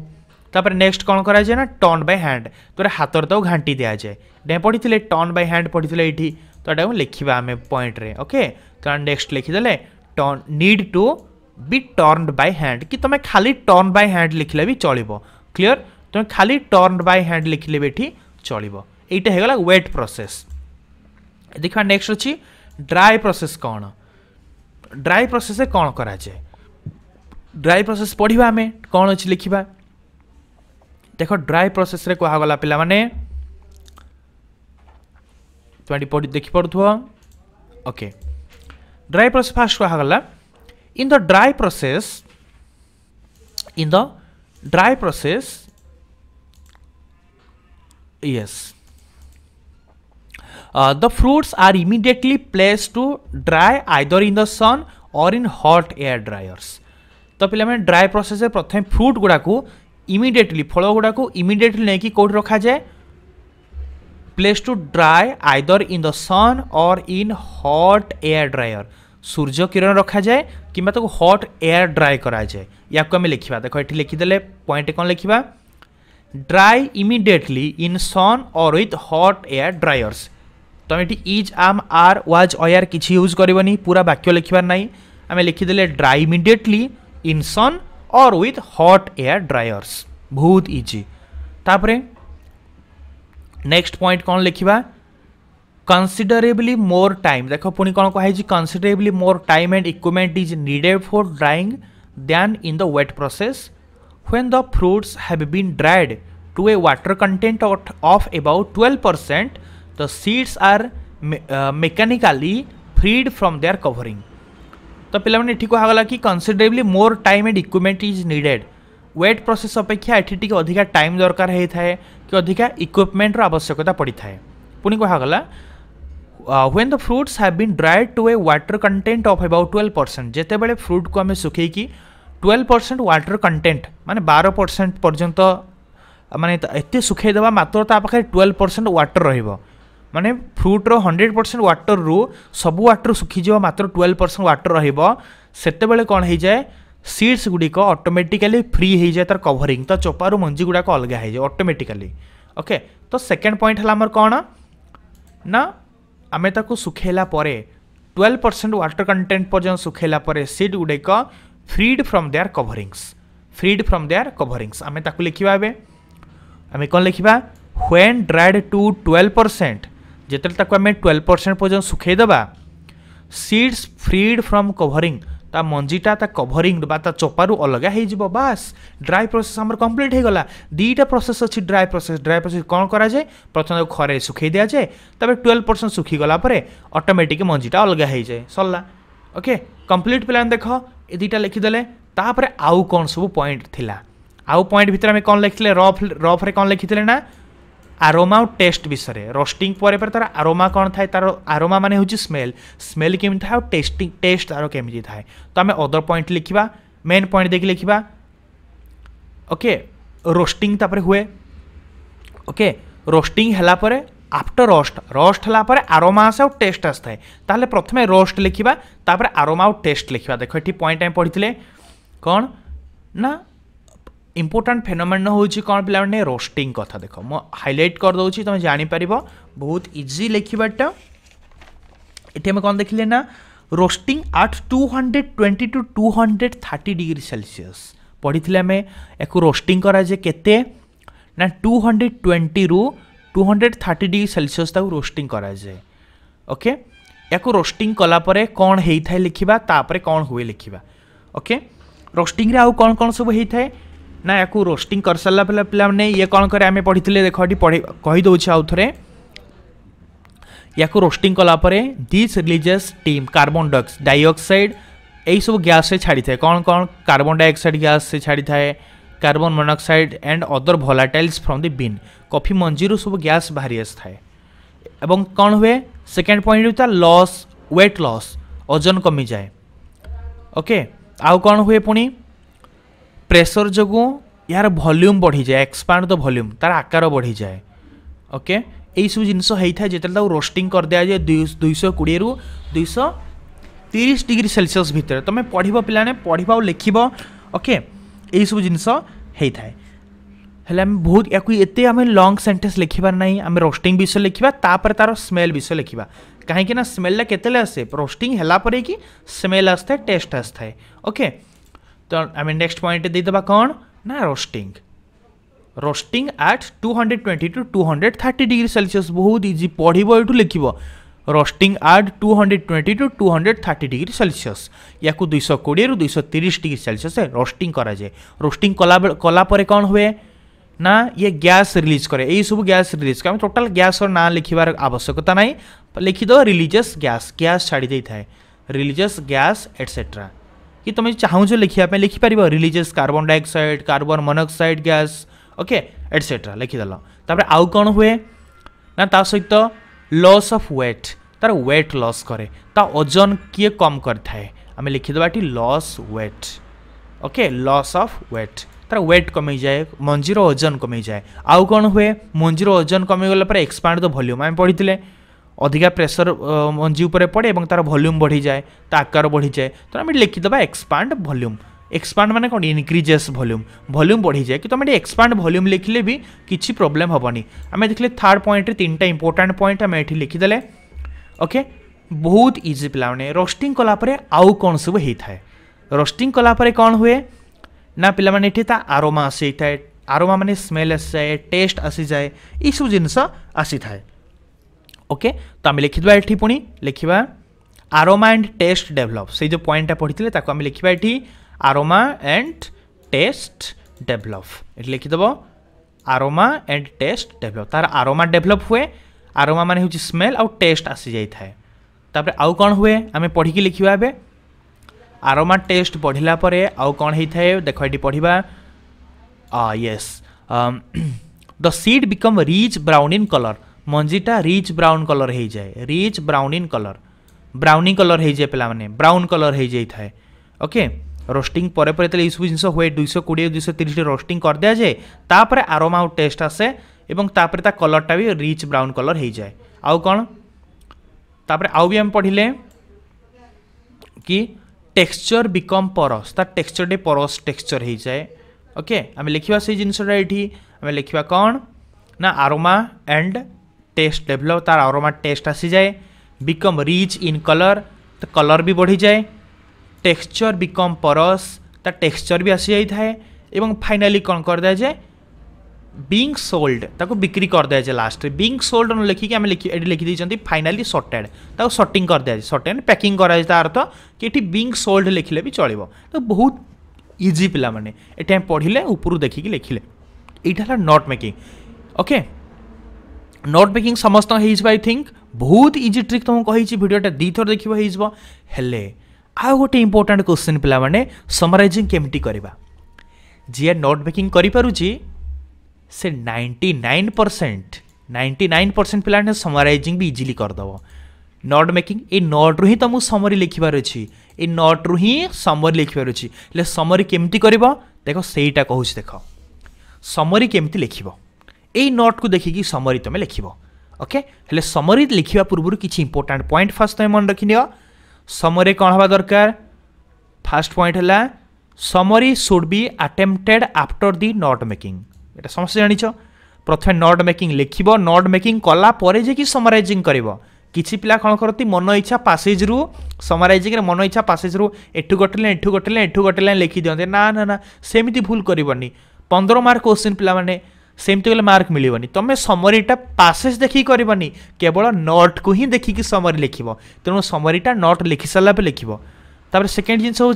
तापर नेक्स्ट कौन करा जाए ना टर्न बाय हैंड तो हाथ तो घांटी दिया जाए डे पढ़ी टर्न बाय हैंड पढ़ी ये तो यहाँ लिखा आम पॉइंट रे ओके तो नेक्स्ट लिखिदेले turn need to be turned by hand कि तुम खाली टर्न बाय हैंड लिखले भी चलिबो क्लियर तुम खाली टर्न बाय हैंड लिखले भी एठी चलिबो एटा हेगला वेट प्रोसेस देखा नेक्स्ट अछि ड्राई प्रोसेस कौन ड्राई प्रोसेस कौन करा जाए ड्राई प्रोसेस पढ़िबा हमें कौन अछि लिखिबा देखो ड्राई प्रोसेस रे कहा गला पिला माने तुम्हारी पढ़ी देखि पड़ुथो ओके ड्राई प्रोसेस फास्ट कहा गला in the dry process yes the fruits are immediately placed to dry either in the sun or in hot air dryers तो पिला में ड्राई प्रोसेस प्रथम फ्रूट गुड़ा को इमिडिएटली फल गुड़ा को इमिडिएटली नहीं कि कोड रखा जाए place to dry either in the sun or in hot air dryer सूर्य किरण रखा जाए कि हॉट एयर ड्राई करा जाए या आम लिखा देखो ये लिखिदे पॉइंट कौन लिखा dry immediately in sun or with hot air dryers तुम ये इज आम आर वाज अयर किसी यूज करनी पूरा वाक्य लिखार ना आम लिखिदे dry immediately in sun or with hot air dryers बहुत इजी तापरे नेक्स्ट पॉइंट कौन लिखा considerably more time देखो पुणी कौन कही considerably more time and equipment is needed for drying than in the wet process when the fruits have been dried to a water content of about 12% the seeds are mechanically freed from their covering तो पिला माने ठीक कहा कि considerably more time and equipment is needed wet process अपेक्षा एठी टिके अधिका टाइम दरकार होता है कि अधिका इक्विपमेंट रो आवश्यकता पड़ी थाए पुणी कहा गला when the fruits have been dried to a water content of about 12% जेते बेले फ्रूट को हमें सुखे कि 12% वाटर कंटेंट माने 12% पर्यंत माने एते सुखे देबा मात्र ता पाखे 12% वाटर रहिबो माने फ्रूट रो 100% वाटर रो सब वाटर सुखी जीव मात्र 12% वाटर रहिबो सेते बेले कोन हे जाय सीड्स गुडी को ऑटोमेटिकली फ्री हे जाय तार कवरिंग तो चोपारू मंजी गुडा को अलगा हे जाय ऑटोमेटिकली ओके तो सेकंड पॉइंट हला हमर कोन ना आमे ताको सुखेला परे 12% वाटर कंटेंट पर्यंत सुखेला परे सीड गुडेक फ्रीड फ्रॉम देयर कवरिंग्स आमे ताको लिखिबा बे आमे कोन लिखिबा व्हेन ड्राइड टू 12% जेतल ताको आमे 12% पर्यंत सुखे दबा सीड्स फ्रीड फ्रॉम कवरिंग ता मंजीटा ता कवरिंग बा ता चोपारू अलगा हे जिवो बस ड्राई प्रोसेस हमर कंप्लीट हे गला दीटा प्रोसेस अछि ड्राई प्रोसेस कोन करा जाय प्रथम खरे सुखे दिया जाय तबे 12% सुखी गला परे ऑटोमेटिक मंजीटा अलगा हे जाय सल्ला ओके कंप्लीट प्लान देखो ए दीटा लिखि देले तापरे आउ कोन सब पॉइंट थिला आउ पॉइंट भीतर में कोन लिखले रफ रे कोन लिखितले ना आरोमा और टेस्ट विषय रोस्टिंग पर तार आरोमा कौन थाए तार आरोमा माने होची स्मेल केमी थाए और टेस्ट तार केमी थाए तो आम अदर पॉइंट लिखा मेन पॉइंट देखिए लिखा ओके रोस्टिंग तापर हुए ओके रोस्टिंग हला परे आफ्टर रोस्ट हला परे आरोमा आसे और टेस्ट आसता है ताहले प्रथमे रोस्ट लिखा तापर आरोमा और टेस्ट लिखा देखो ये पॉइंट आम पढ़ी कौन ना इंपोर्टाट फेनोमेन होची कौन पिला ने रोस्टिंग कथा देखो मो हाईलाइट कर दउची तुम जानि परिबो बहुत इजी लिखिबाटा एटे में कौन देखिले ना roasting at 220 to 230 degree Celsius पढ़ी में एको रोस्टिंग करा जे केते ना 220 रु 230 डिग्री सेल्सियस ताको रोस्टिंग करा जाए ओके एको रोस्टिंग कला परे कौन हेई थाए लिखिबा तापरे कौन हुए लिखिबा ओके रोस्टिंग रे आउ कौन कौन सब हेई थाए ना या रोस्टिंग कर सारा पे ये कौन करे आम पढ़ी देख ये कहीदे आउ थे या रोस्टिंग कलापर this releases steam carbon dioxide यही सब गैस से छाड़ी थाए कौन कौन कार्बन डाइऑक्साइड गैस से छाड़ी थाए carbon monoxide and other volatiles from the bean coffee मंजीरू सब गैस बाहरी आए एवं कौन हुए सेकेंड पॉइंट होता लॉस वेट लॉस ओजन कमी जाए ओके आउ कौन हुए पुणी प्रेशर जो यार वॉल्यूम बढ़ी जाए एक्सपांड द वॉल्यूम तार आकार बढ़ी जाए ओके यही सब जिनस होता है जिते रोस्टिंग कर दिया जाए 220 रु 230 डिग्री सेल्सियस भितर तुम पढ़ पे पढ़ और लिख ओके यही सब जिनस होता है हेल्ला बहुत या लंग सेंटेंस लिखार ना आम रोस्टिंग विषय लिखा तापर तार स्मेल विषय लिखा कहीं ना स्मेल केते आसे रोस्टिंग हैला परे कि स्मेल आस्था टेस्ट आस्था है ओके। तो आम नेक्स्ट पॉइंट देदेबा कौन ना roasting roasting at 220 to 230 degree Celsius बहुत इजी पढ़व ये लिखब roasting at 220 to 230 degree Celsius या 220 ରୁ 230 डिग्री सेल्सियस रोस्टिंग करा जाए। रोस्टिंग कला परे कौन हुए ना ये गैस रिलीज करे यही सब गैस रिलीज करे टोटाल गैस और ना लिखार आवश्यकता ना लिखिद रिलीजियस गैस गैस छाड़ी दे था रिलीजियस गैस एटसेट्रा कि तुम चाहूच लिखापी लिखिपार releases carbon dioxide carbon monoxide gas okay etcetera लिखिदेल। तापर आउ कौन हुए ना ता सहित लॉस ऑफ वेट तार वेट लॉस करे ता ओजन किए कम करथाए आम लिखिदेबा loss weight okay loss of weight तार वेट कमी जाए मंजीर ओजन कमी जाए। आउ कौन हुए मंजीर ओजन कमी गला एक्सपांड द वॉल्यूम आम पढ़ी अधिका प्रेशर मंजी उपरे पड़े और तार वॉल्यूम बढ़ी जाए ता आकार बढ़ी जाए तो आम लिखिदेबा एक्सपांड वॉल्यूम एक्सपांड माने कौन इनक्रीजेस वॉल्यूम वॉल्यूम बढ़ी जाए कि तुम एक्सपांड वॉल्यूम लिखले भी किसी प्रोब्लेम हेनी। आम देखिए थर्ड पॉइंट तीन टा इंपोर्टेंट पॉइंट आम ये लिखिदेले ओके बहुत इजी पिलाने रोस्टिंग कलापर आउ कौन सब होता है रोस्टिंग कलापर कौन हुए ना पिला माने ता आरोमा आसी था आरोमा माने स्मेल आसी जाए टेस्ट आसी जाए ये सब जिनस आसी थाए ओके। तो आम लिखिबा ये पुणी लिखा आरोमा एंड टेस्ट डेभलप से जो पॉइंटा पढ़ी आम लिखा ये आरोमा एंड टेस्ट डेभलप ये लिखिदेव आरोमा एंड टेस्ट डेभलप तार आरोमा डेभलप हुए आरोमा माने हूँ स्मेल आउ टेस्ट आसी जाए तापर आउ कौन हुए आम पढ़ी लिखा ए आरोमा टेस्ट बढ़ला परे आउ कौन होता है देख ये पढ़ा yes the seed become rich brown in colour मंजीटा रिच ब्राउन कलर हो जाए rich brown in colour browny colour हो जाए पे ब्राउन कलर हो जाए ओके। रोस्टिंग पर ये सब जिन हुए 220 230 रोस्टिंग कर दिया जाए तापर आरोमा आउ टेस्ट आसे और तापर ता कलरटा भी रिच ब्राउन कलर हो जाए। आउ कौन तापर आउ भी आम पढ़िले कि टेक्सचर बिकम परस ता टेक्सचर डे परस टेक्सचर हो जाए ओके। आम लिखा से जिनसा ये आम लिखा कौन ना आरोमा एंड टेस्ट डेभलप तार आरोमा टेस्ट आसी जाए बिकम रिच इन कलर तो कलर भी बढ़ी जाए टेक्सचर बिकम परस ता टेक्सचर भी आसी जाए एवं फाइनाली कौन कर दिया जाए बीइंग सोल्ड ताको बिक्री कर दिया जाए लास्ट में बीइंग सोल्ड न लिखिक आम लिखिदी फाइनाली सॉर्टेड ताको सॉर्टिंग कर दिया जाए सॉर्टेड पैकिंग कराए तार अर्थ कि ये बीइंग सोल्ड लिखिले भी चलो तो बहुत इजी पिला माने ये पढ़िले ऊपर देखिक लिखिले यहाँ note making okay. Note making समस्त आई थिंक बहुत इजी ट्रिक तुमको कही भिडियोटा दी थर देख हेले आ गोटे इंपोर्टेंट क्वेश्चन पिला माने समराइजिंग केमती करवा जी नोट मेकिंग करिपारुची से 99% पिला समराइजिंग भी इजिली करदेव नोट मेकिंग ए नोट रु ही तुमको समरी लिखबार अच्छी ए नोट रु ही समरी लिखबार अच्छी ले समरी केमती कर देख सेटा कहूँ देख समरी केमती लिख यही नोट को देखिकी समरी तुम लिख ओके। हेले समरी लिखा पूर्व किसी इंपोर्टेंट पॉइंट फास्ट तुम मन रखि नियो समरी कौन हवा दरकार फास्ट पॉइंट है summary should be attempted after the note making ये समस्त जानिछ प्रथम नोट मेकिंग लिख नोट मेकिंग कला परे जे कि समराइजिंग कर किसी पिला कौन करती मन इच्छा पासेज रु समराइजिंग मन इच्छा पासेज रु एठू गोटे लाइन एठू गोटे लाइन एठू गोटे लाइन लिखि दियंते ना ना ना सेमिति भूल करबनी 15 मार्क क्वेश्चन पिला माने सेमती गले मार्क मिलबनी तुम समरीटा पासेज देखिक करबनी केवल नोट को ही देखिकी समरी लिख तेणु समरीटा नोट लिखि सारा लिख तापर सेकेंड जिनस हूँ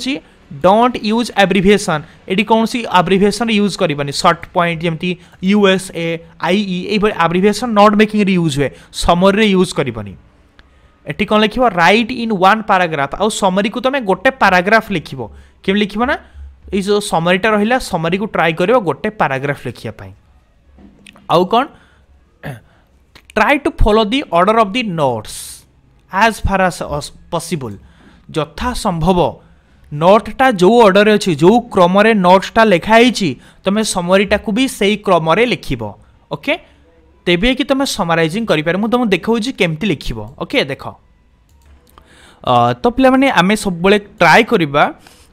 डोंट यूज एब्रिविएशन ये कौन सी एब्रिविएशन यूज करबनी शॉर्ट पॉइंट जमी यूएसए आईई ये एब्रिविएशन नोट मेकिंग यूज हुए समरी यूज करबनी एटी कौन लिख राइट इन वन पैराग्राफ आउ समरी को तुम गोटे पैराग्राफ लिख केम लिख ना ये जो समरीटा रहा समरी को ट्राई कर गोटे पैराग्राफ लिखापी आउ कौन try to follow the order of the notes as far as possible यथा संभव नोटटा जो ऑर्डर अच्छी जो क्रम नोट्सटा लिखाई तुम समरीटा को भी सही क्रम लिख ओके तेबे कि तुम समराइजिंग कर तुमको देखा केमती लिख ओके देख तो पे आम सब ट्राए करवा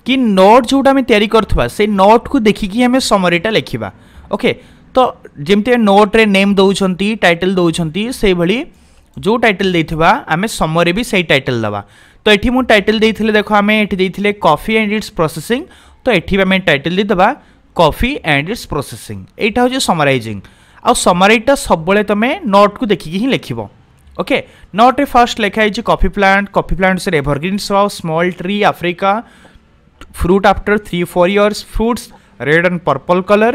कि नोट जोटा आम तैयारी करथवा से नोट को देखिकी आम समरीटा लिखा ओके। तो जमती नोट रे नेम दौरान टाइटल दौरान से भली जो टाइटल देथिबा आमे समरी भी सही टाइटल दबा। तो एठी मु टाइटल देथिले देखो आमे एठी देथिले कॉफी एंड इट्स प्रोसेसिंग, तो एठी आमे टाइटल दे दबा कॉफी एंड इट्स प्रोसेसिंग। एटा हो समराइजिंग आ समराइटा सब बळे तमे नोट को देखि ही लिखिबो। ओके नोट रे फर्स्ट लिखा है कॉफी प्लांट से evergreen shrub small tree Africa fruit after 3-4 years fruits red and purple color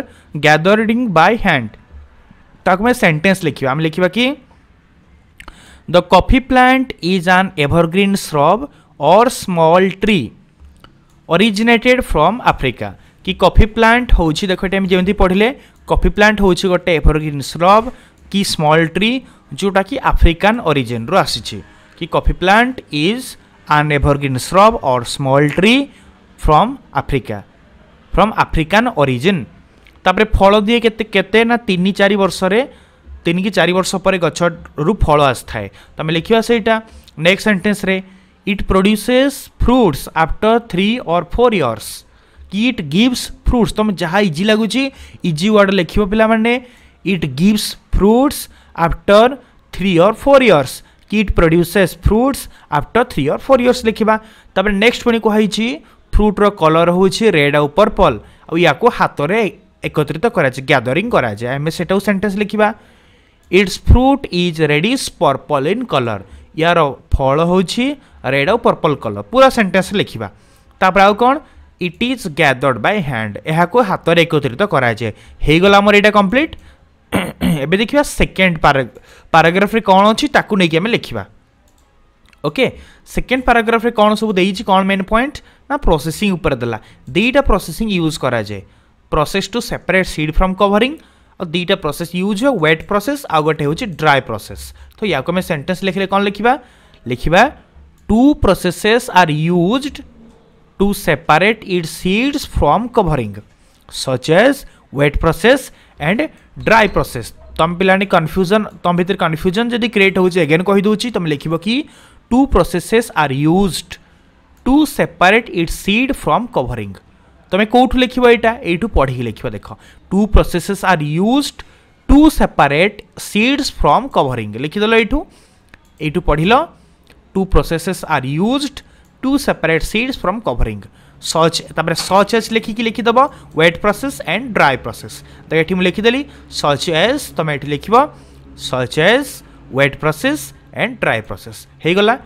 gathering by hand। ताको मैं सेंटेंस लिखिबा हम लिखिबा कि the coffee plant is an evergreen shrub or small tree originated from Africa। कि coffee plant होची देखो time जेमती पढ़िले coffee plant होची गोटे एवरग्रीन श्रब कि स्मॉल ट्री जोटा कि अफ्रीकान ओरिजिन रो आसीची। कि coffee plant is an evergreen shrub or small tree from African origin. तापरे फल दिए केते केते ना 3-4 वर्ष रे 3 कि 4 वर्ष पर गछ रु फल आस्थाए। तमे लिखिबा सेटा नेक्स्ट सेंटेंस रे it produces fruits after 3 or 4 years। कि इट गिव्स फ्रूट्स तुम जहाँ इजी लगुची इजी वर्ड लिखिबो पिला माने it gives fruits after 3 or 4 years। कि it produces fruits after 3 or 4 years लिखिबा। तापरे नेक्स्ट पुनी कहैछि फ्रूट रो कलर होछि रेड और पर्पल आ या को हाथ रे एकत्रित करा जाय गैदरिंग करा जाय। हमें सेटाउ सेंटेंस लिखिबा it's fruit is reddish purple in colour. यार फल होछि रेड और पर्पल कलर पूरा सेंटेंस लिखिबा। तापर आउ कोन it is gathered by hand एहा को हाथ रे एकत्रित करा जाय। हे गला हमर एटा कंप्लीट। एबे देखिबा सेकंड पैराग्राफ रे कोन अछि ताकू नै कि हमें लिखिबा। ओके सेकेंड पैराग्राफ रे कौन सब देइछि कौन मेन पॉइंट ना प्रोसेसिंग ऊपर देला। दीटा प्रोसेसिंग यूज करा जाए process to separate seed from covering और दीटा प्रोसेस यूज हो वेट प्रोसेस आ गोटे होछि ड्राई प्रोसेस। तो या को मैं सेंटेंस लिखले कौन लिखिबा two processes are used to separate its seeds from covering such as wet process and dry process. तुम पिलानी कन्फ्यूजन तुम भीतर कन्फ्यूजन जदि क्रिएट होछि अगेन कहि दोछि तुम लिखिबो कि two processes are used to separate its seed from covering। तुम्हें कौटू लिखिबो एटा एटू पढ़ी लिखिबो देखो two processes are used to separate seeds from covering लिखि दलो एटू पढ़िलो two processes are used to separate seeds from covering such तापर such as लिखि दबो wet process and dry process। तो एठी मु लिखि देली such as तुम एठी लिखिबो such as wet process and dry process हे गला।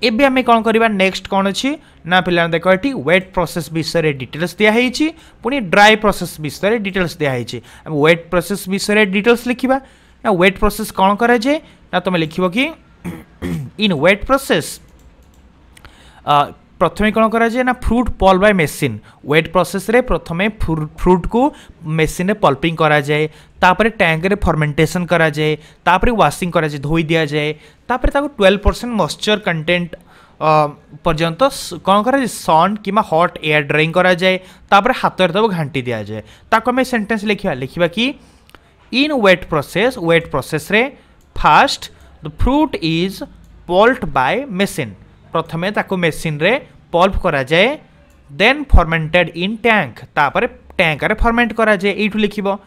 एबे हमें कौन करबा नेक्स्ट कौन अछि ना पिला देखो एठी वेट प्रोसेस विषय रे डिटेल्स दिया हेछि पुनी ड्राई प्रोसेस विषय रे डिटेल्स दिया हेछि। हम वेट प्रोसेस विषय रे डिटेल्स लिखिबा ना वेट प्रोसेस कौन करा जे ना तुम लिखिबो कि इन वेट प्रोसेस प्रथमे कौन करा जाए ना फ्रूट पल बाय मेसिन वेट प्रोसेस रे प्रथमे फ्रूट को मेसिन रे पल्पिंग करा जाए तापर टैंक रे फर्मेंटेशन करा जाए तापर वाशिंग करा जाए धोई दिया जाए तापर ताको 12% मॉइस्चर कंटेंट पर्यंत कौन करा जाए सन किमा हॉट एयर ड्राइंग करा जाए तापर हाथ रे तब घांटी दिया जाए। ताको हमें सेंटेंस लिखिबा कि इन वेट प्रोसेस रे first the fruit is pulped by machine प्रथमे ताको मेसिन रे पल्प करा जाए देन फर्मेंटेड इन टैंक तापर टैंक रे फर्मेंट करा जाए एठु लिखिबो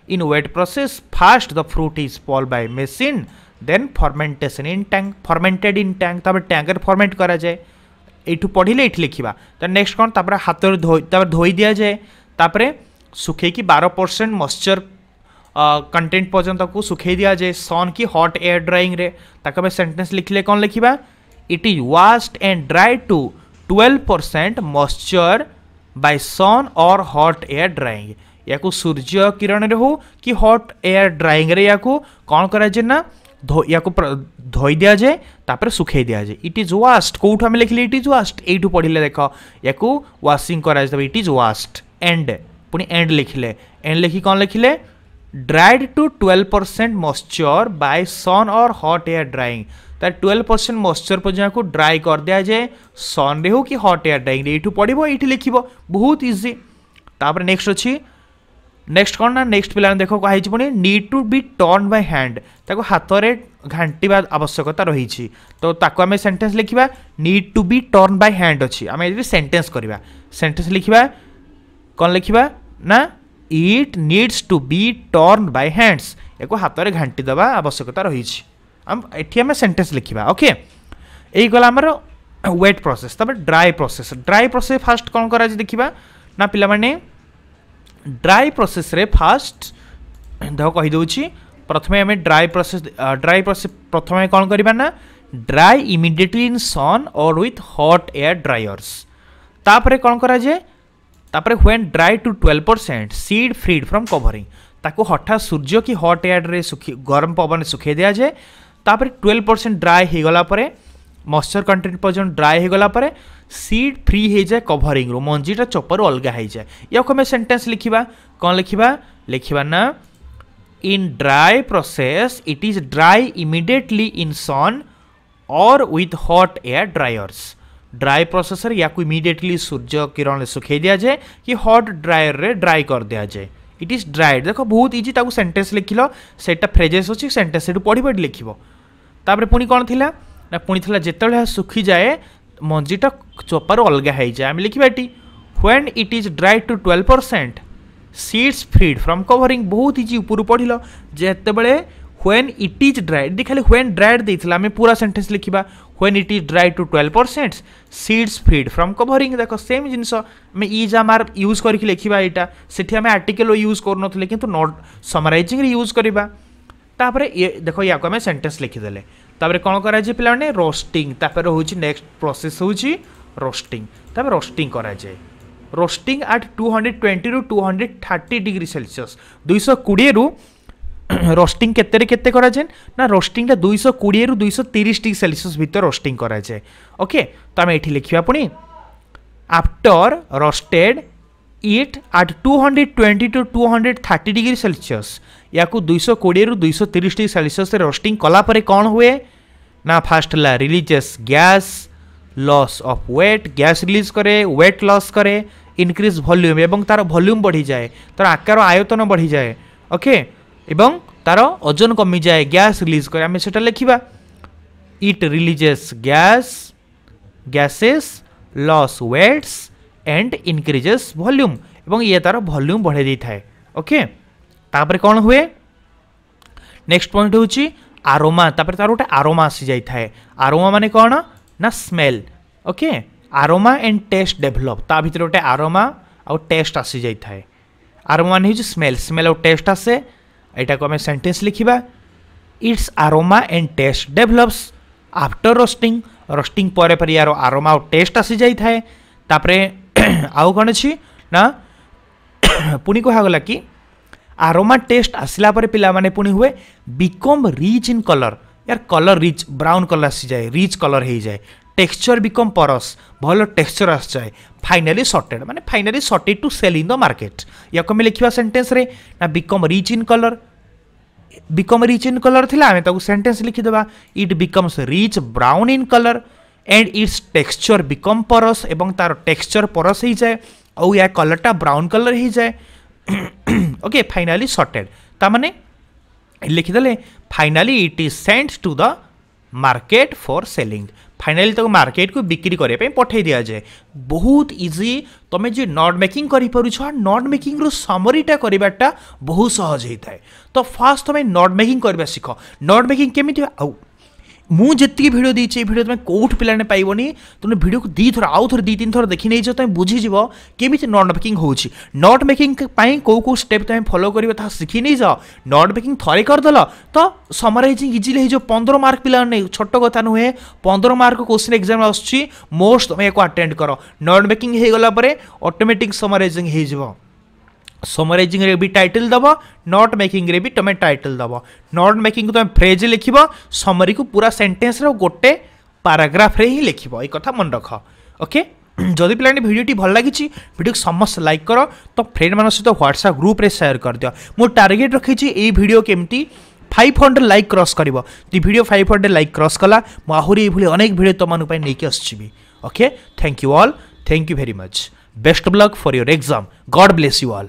in wet process first the fruit is pulped by machine then fermentation in tank fermented in tank तापर टैंक रे फर्मेंट करा जाए एठु पढ़िले एठी लिखिबा। तो नेक्स्ट कोन तापर हाथ रे धोई दिया जाए तापर सुखे की 12% मॉइस्चर कंटेंट पर्यंत को सुखे दिया जाए सन की हॉट एयर ड्राइंग रे ताको बे सेंटेंस लिखले कोन लिखिबा it is washed and dried to 12% moisture by sun or hot air drying। याको सूर्य किरण रे हो कि हॉट एयर ड्राइंग रे याको कौन करा जे ना याको धोई दिया जाए तापर सुखे दिया जाए। इट इज वाश्ड कोठो हम लिखले इट इज वाश्ड एठु पढ़िले देखो याको वाशिंग करा जाए इट इज वाश्ड एंड पुनी एंड लिखले एंड लिखि कौन लिखले dried to 12% moisture by sun or hot air drying. 12% moisture पर को ड्राई कर दिया जाए सन रे हो कि हॉट एयर ड्राइंग रे एठु पड़िबो एठी लिखिबो बहुत इजी। तापर नेक्स्ट अछि नेक्स्ट कौन ना नेक्स्ट पिला देखो कहि पुनी need to be turn by hand ताको हाथ रे घांटीबा आवश्यकता रही छी। तो ताको हमें सेंटेंस लिखिबा need to be turn by hand अछि हमें एबी सेंटेंस करबा सेंटेंस लिखिबा कौन लिखिबा ना it needs to be turn by hands एको हाथ रे घांटी दबा आवश्यकता रही छी। एठी आम सेंटेंस लिखा ओके यही गला आमर wet process dry process first कौन करा देखा ना पिला माने ड्राई प्रोसेस रे फास्ट देख कहीदे प्रथमे आम ड्राई प्रोसेस प्रथमे कौन करवा ना dry immediately in sun or with hot air dryers तापरे कौन करा जाए तापरे when dry to 12% seed freed from covering ताको हठात सूर्य की हॉट एयर रे गरम पवन सुखे दिया जाए तापरे 12% ड्राई हो गला परे मॉइस्चर कंटेंट पर्यंत ड्राई हो गला परे सीड फ्री हो जाए कवरिंग रो मंजीटा चपर अलग हो जाए या हमें सेंटेंस लिखा कौन लिखा ना in dry process it is dry immediately in sun or with hot air dryers dry processor या इमिडिएटली सूर्य किरण सुखे दिया जाए कि हॉट ड्रायर रे ड्राई कर दिया जाए इट इज ड्राइड देख बहुत इजी ताकू सेंटेंस लिखिल सेटा फ्रेजेस अच्छी सेंटेंस से पढ़ी पढ़ी लिख तापर पुणी कौन थी ना पुणी थी जिते सुखी जाए मंजीटा चोपार अलग हो जाए आम लिखा ये when it is dry to 12% seeds freed from covering बहुत इजी ऊपर पढ़ल जिते बड़े व्हेन इट इज ड्राइड खाली व्हेन ड्राइड देथिला आम पूरा सेंटेंस लिखा when it is dry to 12% seeds freed from covering देख सेम जिनस आम इज आमार यूज करके लिखा यहाँ से आम आर्टिकल यूज करूँ कि नोट समराइजिंग यूज करवा तापर देख या आम सेंटेंस लिखिदेले तापर कौन करा पिला माने रोस्टिंग तापर होची नेक्स्ट प्रोसेस होची रोस्टिंग तापर रोस्टिंग करा जाए roasting at 220 to 230 degree Celsius 220 रु रोस्टिंग केते करा जाए ना रोस्टिंग 220 रु 230 डिग्री सेल्सियस भीतर रोस्टिंग करा जाए ओके तो आम ये लिखा पुणी after roasted it at 220 to 230 degree Celsius या 220 रु 230 डिग्री सेल्सियस रोस्टिंग कला परे कौन हुए ना फास्ट ला releases gas loss of weight gas release करे वेट लॉस करे इनक्रीज वॉल्यूम एवं तार वॉल्यूम बढ़ी जाए तार आकार आयतन बढ़ी जाए ओके एवं तार ओजन कमी जाए गैस रिलीज करे आम से लिखा it releases gases loss weights and increases volume एवं ये तार वॉल्यूम बढ़े दी थाए ओके तापर कौन हुए नेक्स्ट पॉइंट होची आरोमा तापर तार गोटे आरोमा आसी जाई थाए आरोमा माने कौन ना स्मेल ओके आरोमा एंड टेस्ट डेभलप ता भीतर गोटे आरोमा आउ टेस्ट आसी जाई थाए आरोमा माने होची स्मेल स्मेल आउ टेस्ट आसे एटा को हमें सेंटेंस लिखिबा its aroma and taste develops after roasting roasting परे पर यार आरोमा आउ टेस्ट आसी जाई थाए तापरे आउ कौन अच्छी ना पुणी कहगला कि आरोमा टेस्ट आसला पर पिला माने पुणी हुए बिकम रिच इन कलर यार कलर रिच ब्राउन कलर आसी जाए रिच कलर हो जाए टेक्सचर बिकम परस भल टेक्सचर आस जाए फाइनाली सॉर्टेड माने finally sorted to sell in the market या कमे लिखिबा सेंटेंस रे ना बिकम रिच इन कलर थिला आमे ताकू सेंटेंस लिखि देबा it becomes rich brown in colour and its texture become porous एवं तार टेक्सचर परस हो जाए और या कलरटा ब्राउन कलर हो जाए ओके फाइनाली सॉर्टेड तामाने लिखिदेले finally it is sent to the market for selling finally तो मार्केट को बिक्री करने पठे दि जाए बहुत इजी तुम्हें जो नोट मेकिंग कर नोट मेकिंग समरीटा करवाटा बहुत सहज होता है तो फास्ट तुम्हें नोट मेकिंग करवा शिख नोट मेकिंग केमी मुझे भिडियो देती भिडियो तुम कौट पिलाने पाइबनी तुम भिडियो को दी थर आउ थर 2-3 थर देखी नहीं तुम बुझीज केमी नोट मेकिंग होची नोट मेकिंग कौ स्टेप तुम फॉलो कर शिखी नहीं जाओ नोट मेकिंग थरे करदेल तो समराइजिंग इजिली हो 15 मार्क पिला नहीं छोट कथा नुहे 15 मार्क क्वेश्चन एग्जाम आसुची मोस्ट तुम या अटेंड कर नोट मेकिंग हो गला ऑटोमेटिक समराइजिंग हो समराइजिंग रे भी टाइटल दब नोट मेकिंग रे भी तुम्हें टाइटल दब नोट मेकिंग तुम फ्रेज लिख समरी को पूरा सेंटेंस रो गोटे पैराग्राफ रे ही लिख ये कथा मन रख ओके जदि पिला भिडियो भल लगी भिडियो समस्त लाइक कर तो फ्रेंड मान सहित व्हाट्सएप ग्रुप रे शेयर कर दियो मो टारगेट रखी ये भिडियो केमती 500 लाइक क्रॉस कर भिडियो 500 लाइक क्रॉस कला मुझे ये अनेक भिडियो तुम नहीं आसुची okay thank you all thank you very much best of luck for your exam God bless you all.